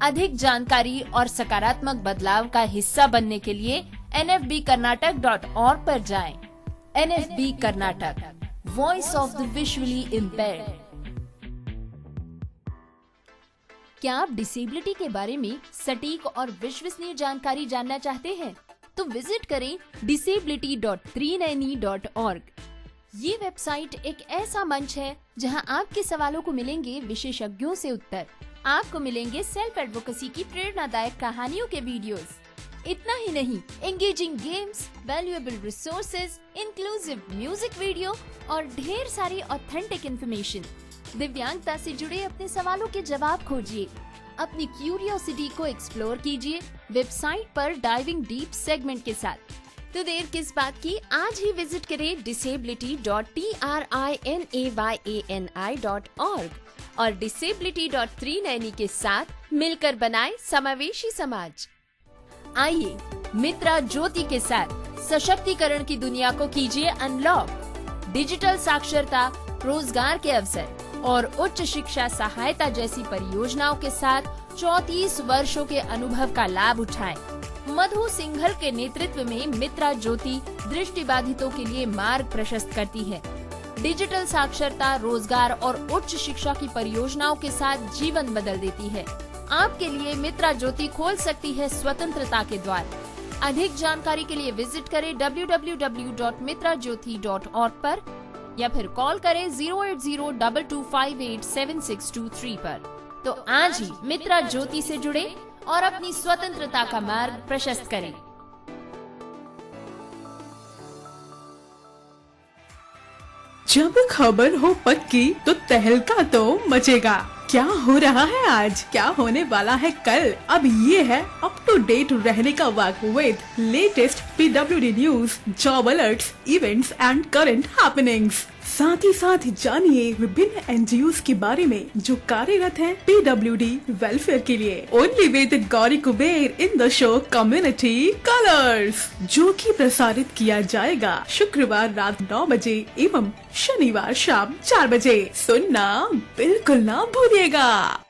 अधिक जानकारी और सकारात्मक बदलाव का हिस्सा बनने के लिए nfbkarnatak.org पर जाएं। NFB Karnataka, voice of the visually impaired. क्या आप डिसेबिलिटी के बारे में सटीक और विश्वसनीय जानकारी जानना चाहते हैं? तो विजिट करें disability.390.org। ये वेबसाइट एक ऐसा मंच है जहां आपके सवालों को मिलेंगे विशेषज्ञों से उत्तर। आपको मिलेंगे सेल्फ एडवोकेसी की प्रेरणादायक कहानियों के वीडियोस। इतना ही नहीं, engaging games, valuable resources, inclusive music video और ढेर सारी ऑथेंटिक इन्फॉर्मेशन। दिव्यांगता से जुड़े अपने सवालों के जवाब खोजिए, अपनी क्यूरियोसिटी को एक्सप्लोर कीजिए वेबसाइट पर डाइविंग डीप सेगमेंट के साथ। तो देर किस बात की, आज ही विजिट करें disability.trinayani.org और disability.390 के साथ मिलकर बनाए समावेशी समाज। आइए मित्रा ज्योति के साथ सशक्तिकरण की दुनिया को कीजिए अनलॉक। डिजिटल साक्षरता, रोजगार के अवसर और उच्च शिक्षा सहायता जैसी परियोजनाओं के साथ 34 वर्षों के अनुभव का लाभ उठाएं। मधु सिंघल के नेतृत्व में मित्रा ज्योति दृष्टिबाधितों के लिए मार्ग प्रशस्त करती है। डिजिटल साक्षरता, रोजगार और उच्च शिक्षा की परियोजनाओं के साथ जीवन बदल देती है। आपके लिए मित्रा ज्योति खोल सकती है स्वतंत्रता के द्वार। अधिक जानकारी के लिए विजिट करें www.mitrajyoti.org पर या फिर कॉल करें 08022587623 पर। तो आज ही मित्रा ज्योति से जुड़े और अपनी स्वतंत्रता का मार्ग प्रशस्त करें। जब खबर हो पक्की तो तहलका तो मचेगा। क्या हो रहा है आज, क्या होने वाला है कल, अब ये है अप टू डेट रहने का वक्त with latest PWD news, job alerts, events and current happenings. साथ ही साथ जानिए विभिन्न NGOs के बारे में जो कार्यरत हैं PWD वेलफेयर के लिए। Only with Gauri Kuber in the show community colours, जो कि प्रसारित किया जाएगा शुक्रवार रात 9 बजे एवं शनिवार शाम 4 बजे। सुनना बिल्कुल ना भूलिएगा।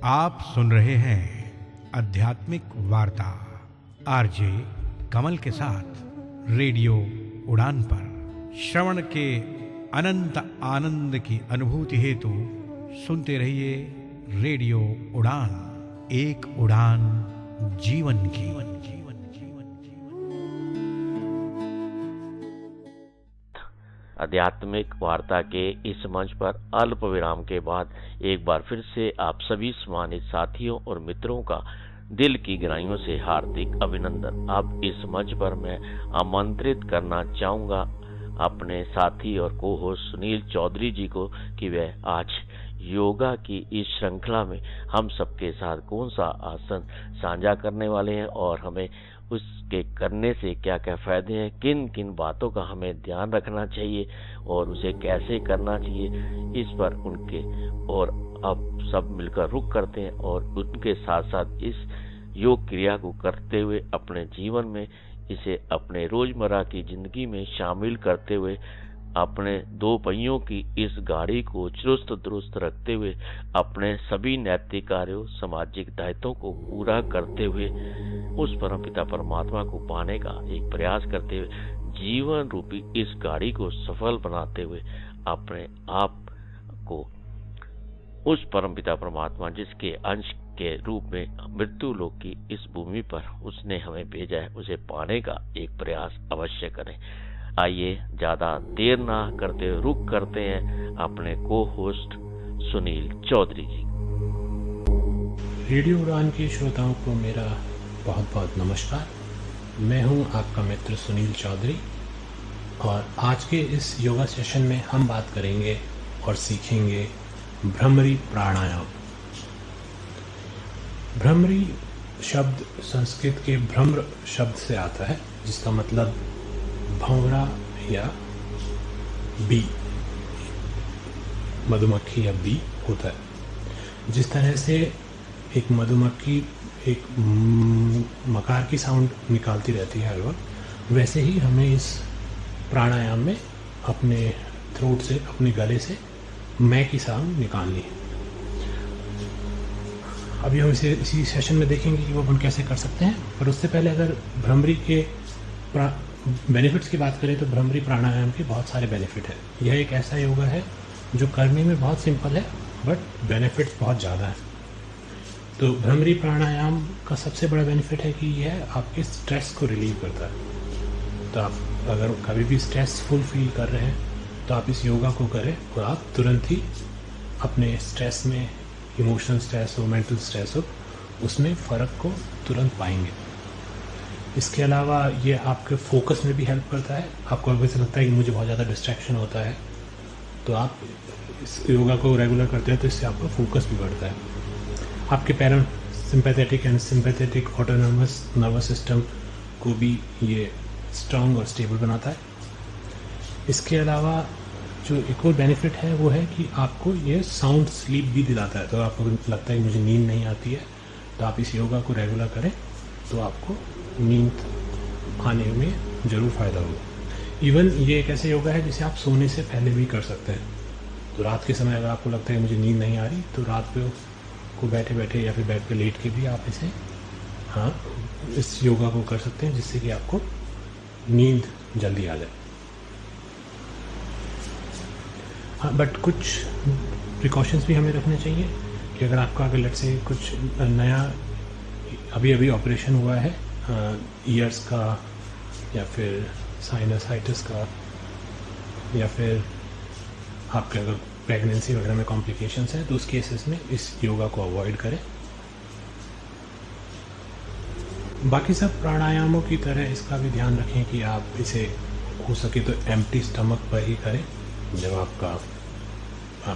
आप सुन रहे हैं आध्यात्मिक वार्ता आरजे कमल के साथ रेडियो उड़ान पर। श्रवण के अनंत आनंद की अनुभूति हेतु सुनते रहिए रेडियो उड़ान, एक उड़ान जीवन की। आध्यात्मिक वार्ता के इस मंच पर अल्प विराम के बाद एक बार फिर से आप सभी सम्मानित साथियों और मित्रों का दिल की गहराइयों से हार्दिक अभिनंदन। अब इस मंच पर मैं आमंत्रित करना चाहूंगा अपने साथी और को-होस्ट सुनील चौधरी जी को कि वह आज योगा की इस श्रृंखला में हम सबके साथ कौन सा आसन साझा करने वाले हैं और हमें उसके करने से क्या क्या फायदे हैं, किन किन बातों का हमें ध्यान रखना चाहिए और उसे कैसे करना चाहिए, इस पर उनके और अब सब मिलकर रुख करते हैं और उनके साथ साथ इस योग क्रिया को करते हुए अपने जीवन में इसे अपने रोजमर्रा की जिंदगी में शामिल करते हुए अपने दो पहियों की इस गाड़ी को चुस्त दुरुस्त रखते हुए अपने सभी नैतिक कार्यों सामाजिक दायित्वों को पूरा करते हुए उस परमपिता परमात्मा को पाने का एक प्रयास करते हुए जीवन रूपी इस गाड़ी को सफल बनाते हुए अपने आप को उस परमपिता परमात्मा जिसके अंश के रूप में मृत्यु लोक की इस भूमि पर उसने हमें भेजा है उसे पाने का एक प्रयास अवश्य करें। आइए ज्यादा देर ना करते रुक करते हैं अपने को होस्ट सुनील चौधरी जी। रेडियो उड़ान के श्रोताओं को मेरा बहुत बहुत नमस्कार। मैं हूं आपका मित्र सुनील चौधरी और आज के इस योगा सेशन में हम बात करेंगे और सीखेंगे भ्रमरी प्राणायाम। भ्रमरी शब्द संस्कृत के भ्रम्र शब्द से आता है जिसका मतलब भंवरा या बी, मधुमक्खी या बी होता है। जिस तरह से एक मधुमक्खी एक मकार की साउंड निकालती रहती है हर वक्त, वैसे ही हमें इस प्राणायाम में अपने थ्रोट से, अपने गले से मैं की साउंड निकालनी है। अभी हम इसी सेशन में देखेंगे कि वो अपन कैसे कर सकते हैं। पर उससे पहले अगर भ्रमरी के बेनिफिट्स की बात करें तो भ्रमरी प्राणायाम के बहुत सारे बेनिफिट है। यह एक ऐसा योगा है जो करने में बहुत सिंपल है बट बेनिफिट्स बहुत ज़्यादा है। तो भ्रमरी प्राणायाम का सबसे बड़ा बेनिफिट है कि यह आपके स्ट्रेस को रिलीव करता है। तो आप अगर कभी भी स्ट्रेसफुल फील कर रहे हैं तो आप इस योगा को करें और आप तुरंत ही अपने स्ट्रेस में, इमोशनल स्ट्रेस हो, मेंटल स्ट्रेस हो, उसमें फ़र्क को तुरंत पाएंगे। इसके अलावा ये आपके फोकस में भी हेल्प करता है। आपको अगर से लगता है कि मुझे बहुत ज़्यादा डिस्ट्रैक्शन होता है तो आप इस योगा को रेगुलर करते हैं तो इससे आपका फोकस भी बढ़ता है। आपके parasympathetic and sympathetic autonomous nervous system को भी ये स्ट्रांग और स्टेबल बनाता है। इसके अलावा जो एक और बेनिफिट है वो है कि आपको ये साउंड स्लीप भी दिलाता है। तो आपको लगता है कि मुझे नींद नहीं आती है तो आप इस योगा को रेगुलर करें तो आपको नींद आने में ज़रूर फ़ायदा होगा। इवन ये एक ऐसे योगा है जिसे आप सोने से पहले भी कर सकते हैं। तो रात के समय अगर आपको लगता है मुझे नींद नहीं आ रही तो रात को बैठे बैठे या फिर बेड पे लेट के भी आप इस योगा को कर सकते हैं जिससे कि आपको नींद जल्दी आ जाए। हाँ, बट कुछ प्रिकॉशंस भी हमें रखने चाहिए कि अगर आपका अगर लेट से कुछ नया अभी ऑपरेशन हुआ है ईयर्स का या फिर साइनसाइटिस का या फिर आपके अगर प्रेगनेंसी वगैरह में कॉम्प्लिकेशंस हैं तो उस केसेस में इस योगा को अवॉइड करें। बाकी सब प्राणायामों की तरह इसका भी ध्यान रखें कि आप इसे हो सके तो एम्प्टी स्टमक पर ही करें जब आपका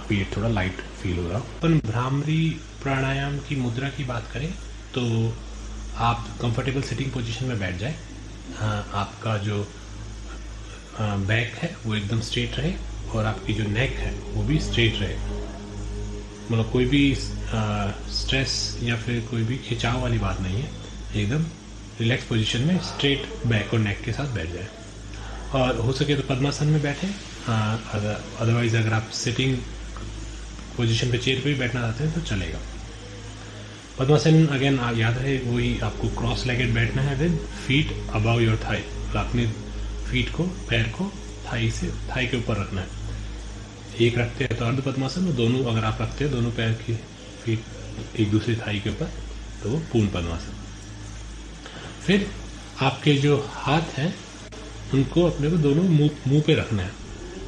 पेट थोड़ा लाइट फील हो रहा हो। अपन भ्रामरी प्राणायाम की मुद्रा की बात करें तो आप कंफर्टेबल सिटिंग पोजीशन में बैठ जाए। आपका जो बैक है वो एकदम स्ट्रेट रहे और आपकी जो नेक है वो भी स्ट्रेट रहे। मतलब कोई भी स्ट्रेस या फिर कोई भी खिंचाव वाली बात नहीं है। एकदम रिलैक्स पोजीशन में स्ट्रेट बैक और नेक के साथ बैठ जाए। और हो सके तो पद्मासन में बैठे। अदरवाइज अगर आप सिटिंग पोजीशन पे चेयर पे भी बैठना चाहते हैं तो चलेगा। पद्मासन अगेन याद रहे वही आपको क्रॉस लेगेड बैठना है with feet above your thigh. अपने फीट को, पैर को थाई के ऊपर रखना है। एक रखते हैं तो अर्ध पद्मासन, और दोनों अगर आप रखते हैं दोनों पैर की फीट एक दूसरे थाई के ऊपर तो वो पूर्ण पद्मासन। फिर आपके जो हाथ हैं उनको अपने को दोनों मुंह पे रखना है।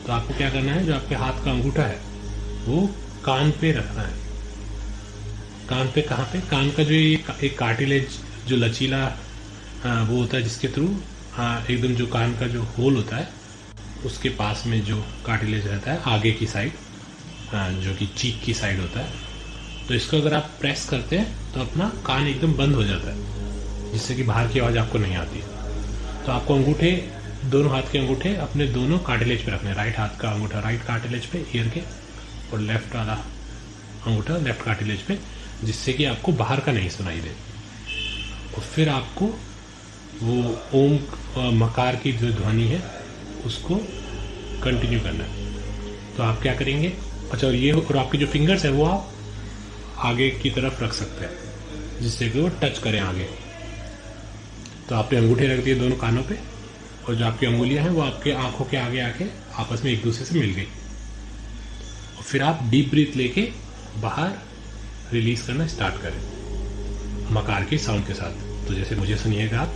तो आपको क्या करना है, जो आपके हाथ का अंगूठा है वो कान पे रखना है। कान पे कहाँ पे? कान का जो एक कार्टिलेज जो लचीला वो होता है जिसके थ्रू एकदम जो कान का जो होल होता है उसके पास में जो कार्टिलेज रहता है आगे की साइड, जो कि चीक की साइड होता है। तो इसको अगर आप प्रेस करते हैं तो अपना कान एकदम बंद हो जाता है जिससे कि बाहर की आवाज़ आपको नहीं आती। तो आपको अंगूठे, दोनों हाथ के अंगूठे अपने दोनों कार्टिलेज पे रखने। राइट हाथ का अंगूठा राइट कार्टिलेज पे ईयर के, और लेफ्ट वाला अंगूठा लेफ्ट कार्टिलेज पे, जिससे कि आपको बाहर का नहीं सुनाई दे। और फिर आपको वो ओम मकार की जो ध्वनि है उसको कंटिन्यू करना है। तो आप क्या करेंगे, अच्छा ये और आपके जो फिंगर्स है वो आप आगे की तरफ रख सकते हैं जिससे कि वो टच करें आगे। तो आपने अंगूठे रख दिए दोनों कानों पे और जो आपकी अंगुलियां हैं वो आपके आंखों के आगे आके आपस में एक दूसरे से मिल गई। और फिर आप डीप ब्रीथ लेके बाहर रिलीज करना स्टार्ट करें मकार के साउंड के साथ। तो जैसे मुझे सुनिएगा आप,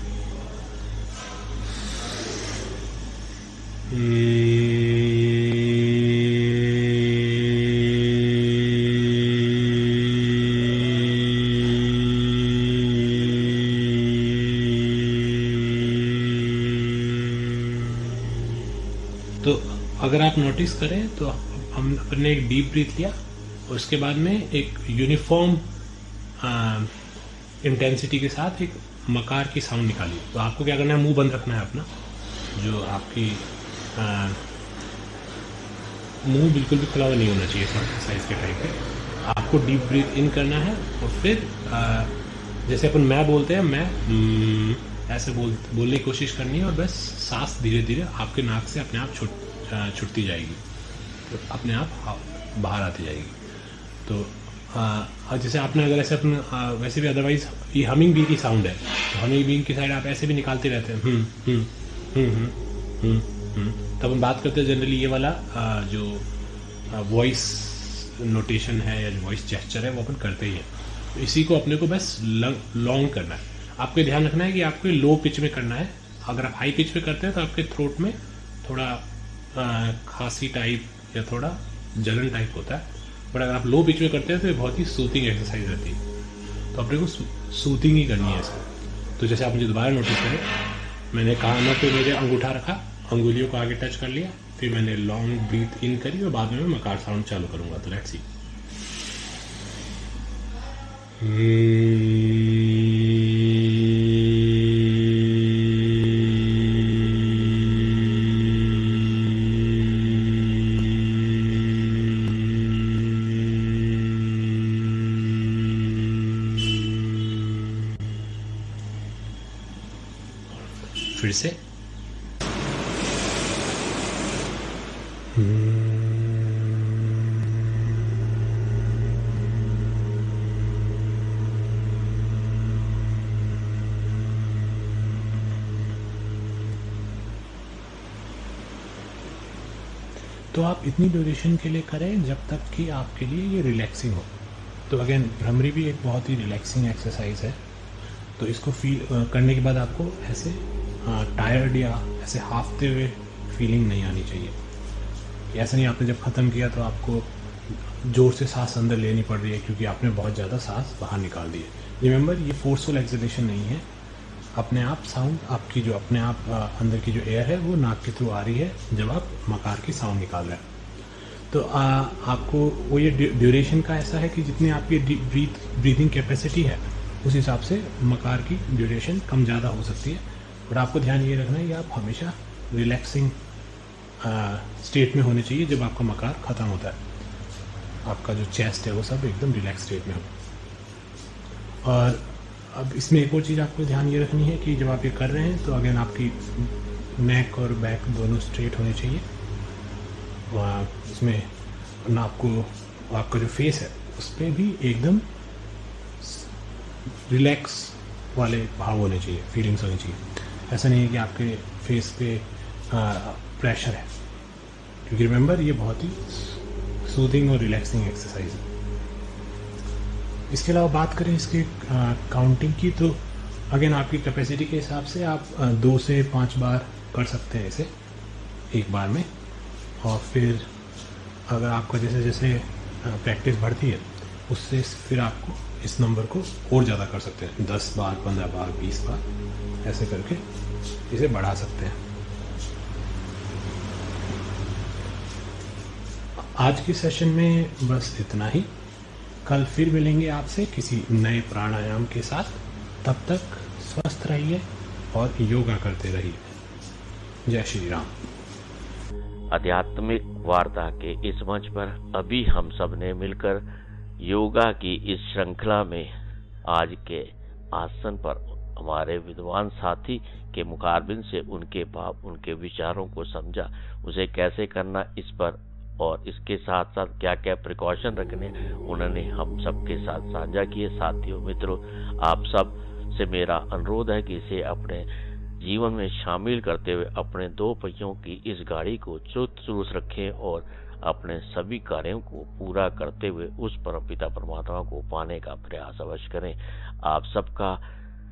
तो अगर आप नोटिस करें तो हमने एक डीप ब्रीथ लिया और उसके बाद में एक यूनिफॉर्म इंटेंसिटी के साथ एक मकार की साउंड निकाली। तो आपको क्या करना है, मुंह बंद रखना है अपना, जो आपकी मुंह बिल्कुल भी खुला हुआ नहीं होना चाहिए एक्सरसाइज के टाइम पे। आपको डीप ब्रीथ इन करना है और फिर जैसे अपन मैं बोलते हैं, मैं ऐसे बोलने की कोशिश करनी है और बस सांस धीरे धीरे आपके नाक से अपने आप छूटती जाएगी, तो अपने आप बाहर आती जाएगी। तो जैसे आपने अगर ऐसे अपने वैसे भी अदरवाइज ये हमिंग बी की साउंड है, तो हमिंग बी की साइड आप ऐसे भी निकालते रहते हैं तब हम बात करते हैं जनरली ये वाला जो वॉइस नोटेशन है या जो वॉइस जेस्चर है वो अपन करते ही हैं। तो इसी को अपने को बस लॉन्ग करना है। आपको ध्यान रखना है कि आपको लो पिच में करना है। अगर आप हाई पिच पे करते हैं तो आपके थ्रोट में थोड़ा खांसी टाइप या थोड़ा जलन टाइप होता है, बट अगर आप लो पिच में करते हैं तो ये बहुत ही सूथिंग एक्सरसाइज रहती है। तो अपने को सूथिंग ही करनी है इसको। तो जैसे आप मुझे दोबारा नोटिस करें, मैंने कानों पे मेरे अंगूठा रखा, अंगुलियों को आगे टच कर लिया, फिर मैंने लॉन्ग ब्रीथ इन करी और बाद में मैं मकार साउंड चालू करूंगा। तो लेट्स सी। फिर से तो आप इतनी ड्यूरेशन के लिए करें जब तक कि आपके लिए ये रिलैक्सिंग हो। तो अगेन भ्रमरी भी एक बहुत ही रिलैक्सिंग एक्सरसाइज है। तो इसको फील करने के बाद आपको ऐसे टायर्ड या ऐसे हाफते हुए फीलिंग नहीं आनी चाहिए। ऐसा नहीं आपने जब ख़त्म किया तो आपको ज़ोर से सांस अंदर लेनी पड़ रही है क्योंकि आपने बहुत ज़्यादा सांस बाहर निकाल दी है। रिमेंबर, ये फोर्सफुल एक्सलेशन नहीं है। अपने आप साउंड आपकी जो अपने आप अंदर की जो एयर है वो नाक के थ्रू आ रही है जब आप मकार की साउंड निकाल रहे हैं। तो आपको वो ये ड्यूरेशन का ऐसा है कि जितनी आपकी ब्रीथिंग कैपेसिटी है उस हिसाब से मकार की ड्यूरेशन कम ज़्यादा हो सकती है। बट आपको ध्यान ये रखना है कि आप हमेशा रिलैक्सिंग स्टेट में होने चाहिए जब आपका मकार ख़त्म होता है। आपका जो चेस्ट है वो सब एकदम रिलैक्स स्टेट में हो। और अब इसमें एक और चीज़ आपको ध्यान ये रखनी है कि जब आप ये कर रहे हैं तो अगेन आपकी नेक और बैक दोनों स्ट्रेट होने चाहिए। इसमें ना आपका जो फेस है उस पर भी एकदम रिलैक्स वाले भाव होने चाहिए, फीलिंग्स होनी चाहिए। ऐसा नहीं है कि आपके फेस पे प्रेशर है, क्योंकि रिमेंबर ये बहुत ही सूदिंग और रिलैक्सिंग एक्सरसाइज है। इसके अलावा बात करें इसके काउंटिंग की, तो अगेन आपकी कैपेसिटी के हिसाब से आप 2 से 5 बार कर सकते हैं इसे एक बार में। और फिर अगर आपका जैसे जैसे प्रैक्टिस बढ़ती है उससे फिर आपको इस नंबर को और ज़्यादा कर सकते हैं, 10 बार, 15 बार, 20 बार ऐसे करके इसे बढ़ा सकते हैं। आज की सेशन में बस इतना ही। कल फिर मिलेंगे आपसे किसी नए प्राणायाम के साथ। तब तक स्वस्थ रहिए और योगा करते रहिए। जय श्री राम। आध्यात्मिक वार्ता के इस मंच पर अभी हम सब ने मिलकर योगा की इस श्रृंखला में आज के आसन पर हमारे विद्वान साथी के मुखारबिन से उनके भाव, उनके विचारों को समझा, उसे कैसे करना इस पर और इसके साथ साथ क्या क्या प्रिकॉशन रखने उन्होंने हम सबके साथ साझा किए। साथियों, मित्रों, आप सब से मेरा अनुरोध है कि इसे अपने जीवन में शामिल करते हुए अपने दो पहियों की इस गाड़ी को चुस्त दुरुस्त रखें और अपने सभी कार्यों को पूरा करते हुए उस परमपिता परमात्मा को पाने का प्रयास अवश्य करें। आप सबका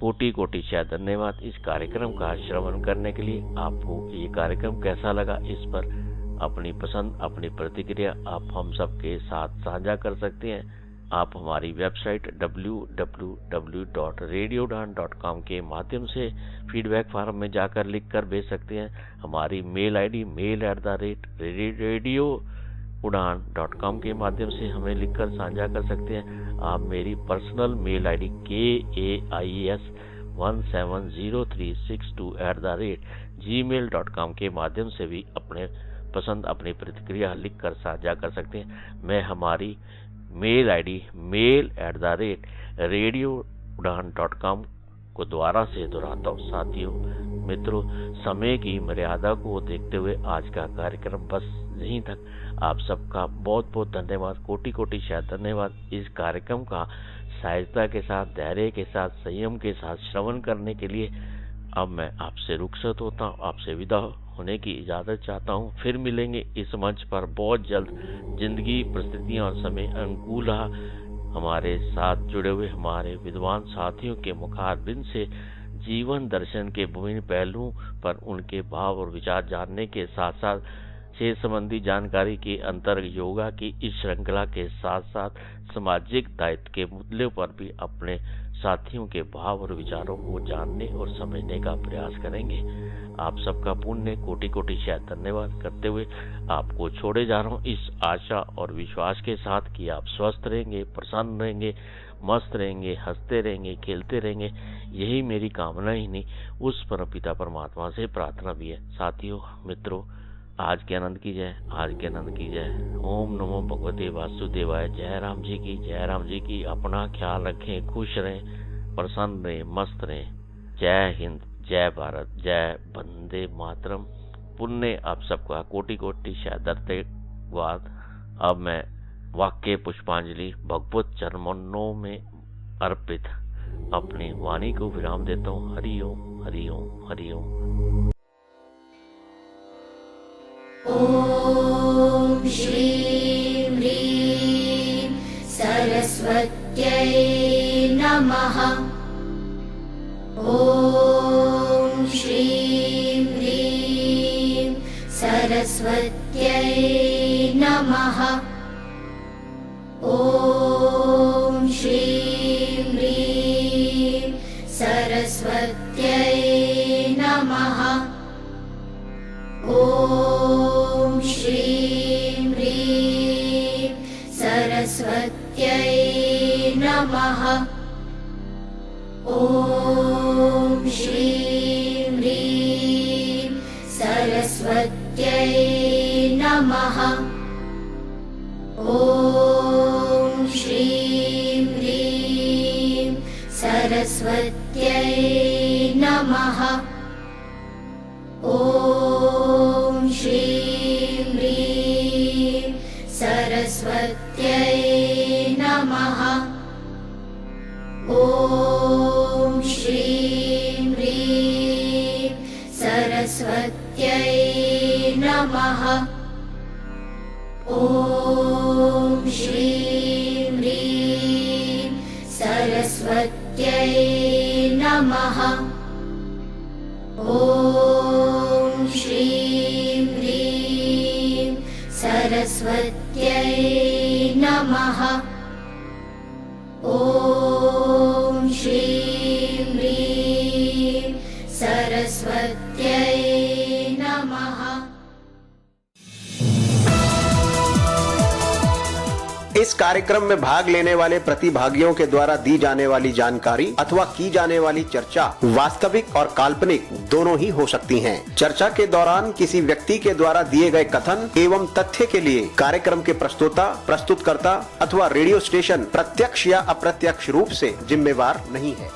कोटि कोटि शायद धन्यवाद इस कार्यक्रम का श्रवण करने के लिए। आपको ये कार्यक्रम कैसा लगा, इस पर अपनी पसंद, अपनी प्रतिक्रिया आप हम सबके साथ साझा कर सकते हैं। आप हमारी वेबसाइट www.radioudan.com के माध्यम से फीडबैक फॉर्म में जाकर लिखकर भेज सकते हैं। हमारी मेल आईडी mail@radioudan.com के माध्यम से हमें लिखकर साझा कर सकते हैं। आप मेरी पर्सनल मेल आईडी KAIS170362@gmail.com के माध्यम से भी अपने पसंद, अपनी प्रतिक्रिया लिखकर साझा कर सकते हैं। मैं हमारी मेल आईडी mail@radioudan.com को दोबारा से दोहराता हूँ। साथियों, मित्रों, समय की मर्यादा को देखते हुए आज का कार्यक्रम बस यहीं तक। आप सबका बहुत बहुत धन्यवाद, कोटि कोटि शायद धन्यवाद इस कार्यक्रम का सहजता के साथ, धैर्य के साथ, संयम के साथ श्रवण करने के लिए। अब मैं आपसे रुखसत होता हूँ, आपसे विदा होने की इजाजत चाहता हूँ। फिर मिलेंगे इस मंच पर बहुत जल्द। जिंदगी, परिस्थितियां और समय अनुकूल हमारे साथ जुड़े हुए हमारे विद्वान साथियों के मुखारबिन से जीवन दर्शन के विभिन्न पहलुओं पर उनके भाव और विचार जानने के साथ साथ सेहत संबंधी जानकारी के अंतर्गत योगा की इस श्रृंखला के साथ साथ सामाजिक दायित्व के मुद्दों पर भी अपने साथियों के भाव और विचारों को जानने और समझने का प्रयास करेंगे। आप सबका पुण्य कोटि कोटि शायद धन्यवाद करते हुए आपको छोड़े जा रहा हूँ इस आशा और विश्वास के साथ कि आप स्वस्थ रहेंगे, प्रसन्न रहेंगे, मस्त रहेंगे, हंसते रहेंगे, खेलते रहेंगे। यही मेरी कामना ही नहीं, उस परमपिता परमात्मा से प्रार्थना भी है। साथियों, मित्रों, आज के आनंद की जय, आज के आनंद की जय। ओम नमो भगवते वासुदेवाय। जय राम जी की, जय राम जी की। अपना ख्याल रखें, खुश रहें, प्रसन्न रहें, मस्त रहें। जय हिंद, जय भारत, जय वंदे मातरम। पुण्य आप सबका कोटि कोटि धन्यवाद। अब मैं वाक्य पुष्पांजलि भगवत चरणों में अर्पित अपनी वाणी को विराम देता हूँ। हरि ओम, हरि ओम, हरि ओम। ॐ श्रीं ह्रीं सरस्वत्यै नमः। ॐ श्रीं ह्रीं सरस्वत्यै नमः। ॐ श्रीं ह्रीं सरस्वत्यै नमः। ॐ श्रीं ह्रीं सरस्वत्यै नमः। ॐ श्रीं ह्रीं सरस्वत्यै नमः। ॐ श्रीं ह्रीं सरस्वत्यै नमः। ॐ श्रीं ह्रीं सरस्वत्यै नमः। ॐ श्रीं ह्रीं सरस्वत्यै नमः। ॐ श्रीं ह्रीं सरस्वत्यै नमः। ॐ श्रीं ह्रीं सरस्वत्यै नमः। ॐ श्रीं ह्रीं सरस्वत्यै नमः। इस कार्यक्रम में भाग लेने वाले प्रतिभागियों के द्वारा दी जाने वाली जानकारी अथवा की जाने वाली चर्चा वास्तविक और काल्पनिक दोनों ही हो सकती हैं। चर्चा के दौरान किसी व्यक्ति के द्वारा दिए गए कथन एवं तथ्य के लिए कार्यक्रम के प्रस्तोता, प्रस्तुतकर्ता अथवा रेडियो स्टेशन प्रत्यक्ष या अप्रत्यक्ष रूप से जिम्मेवार नहीं है।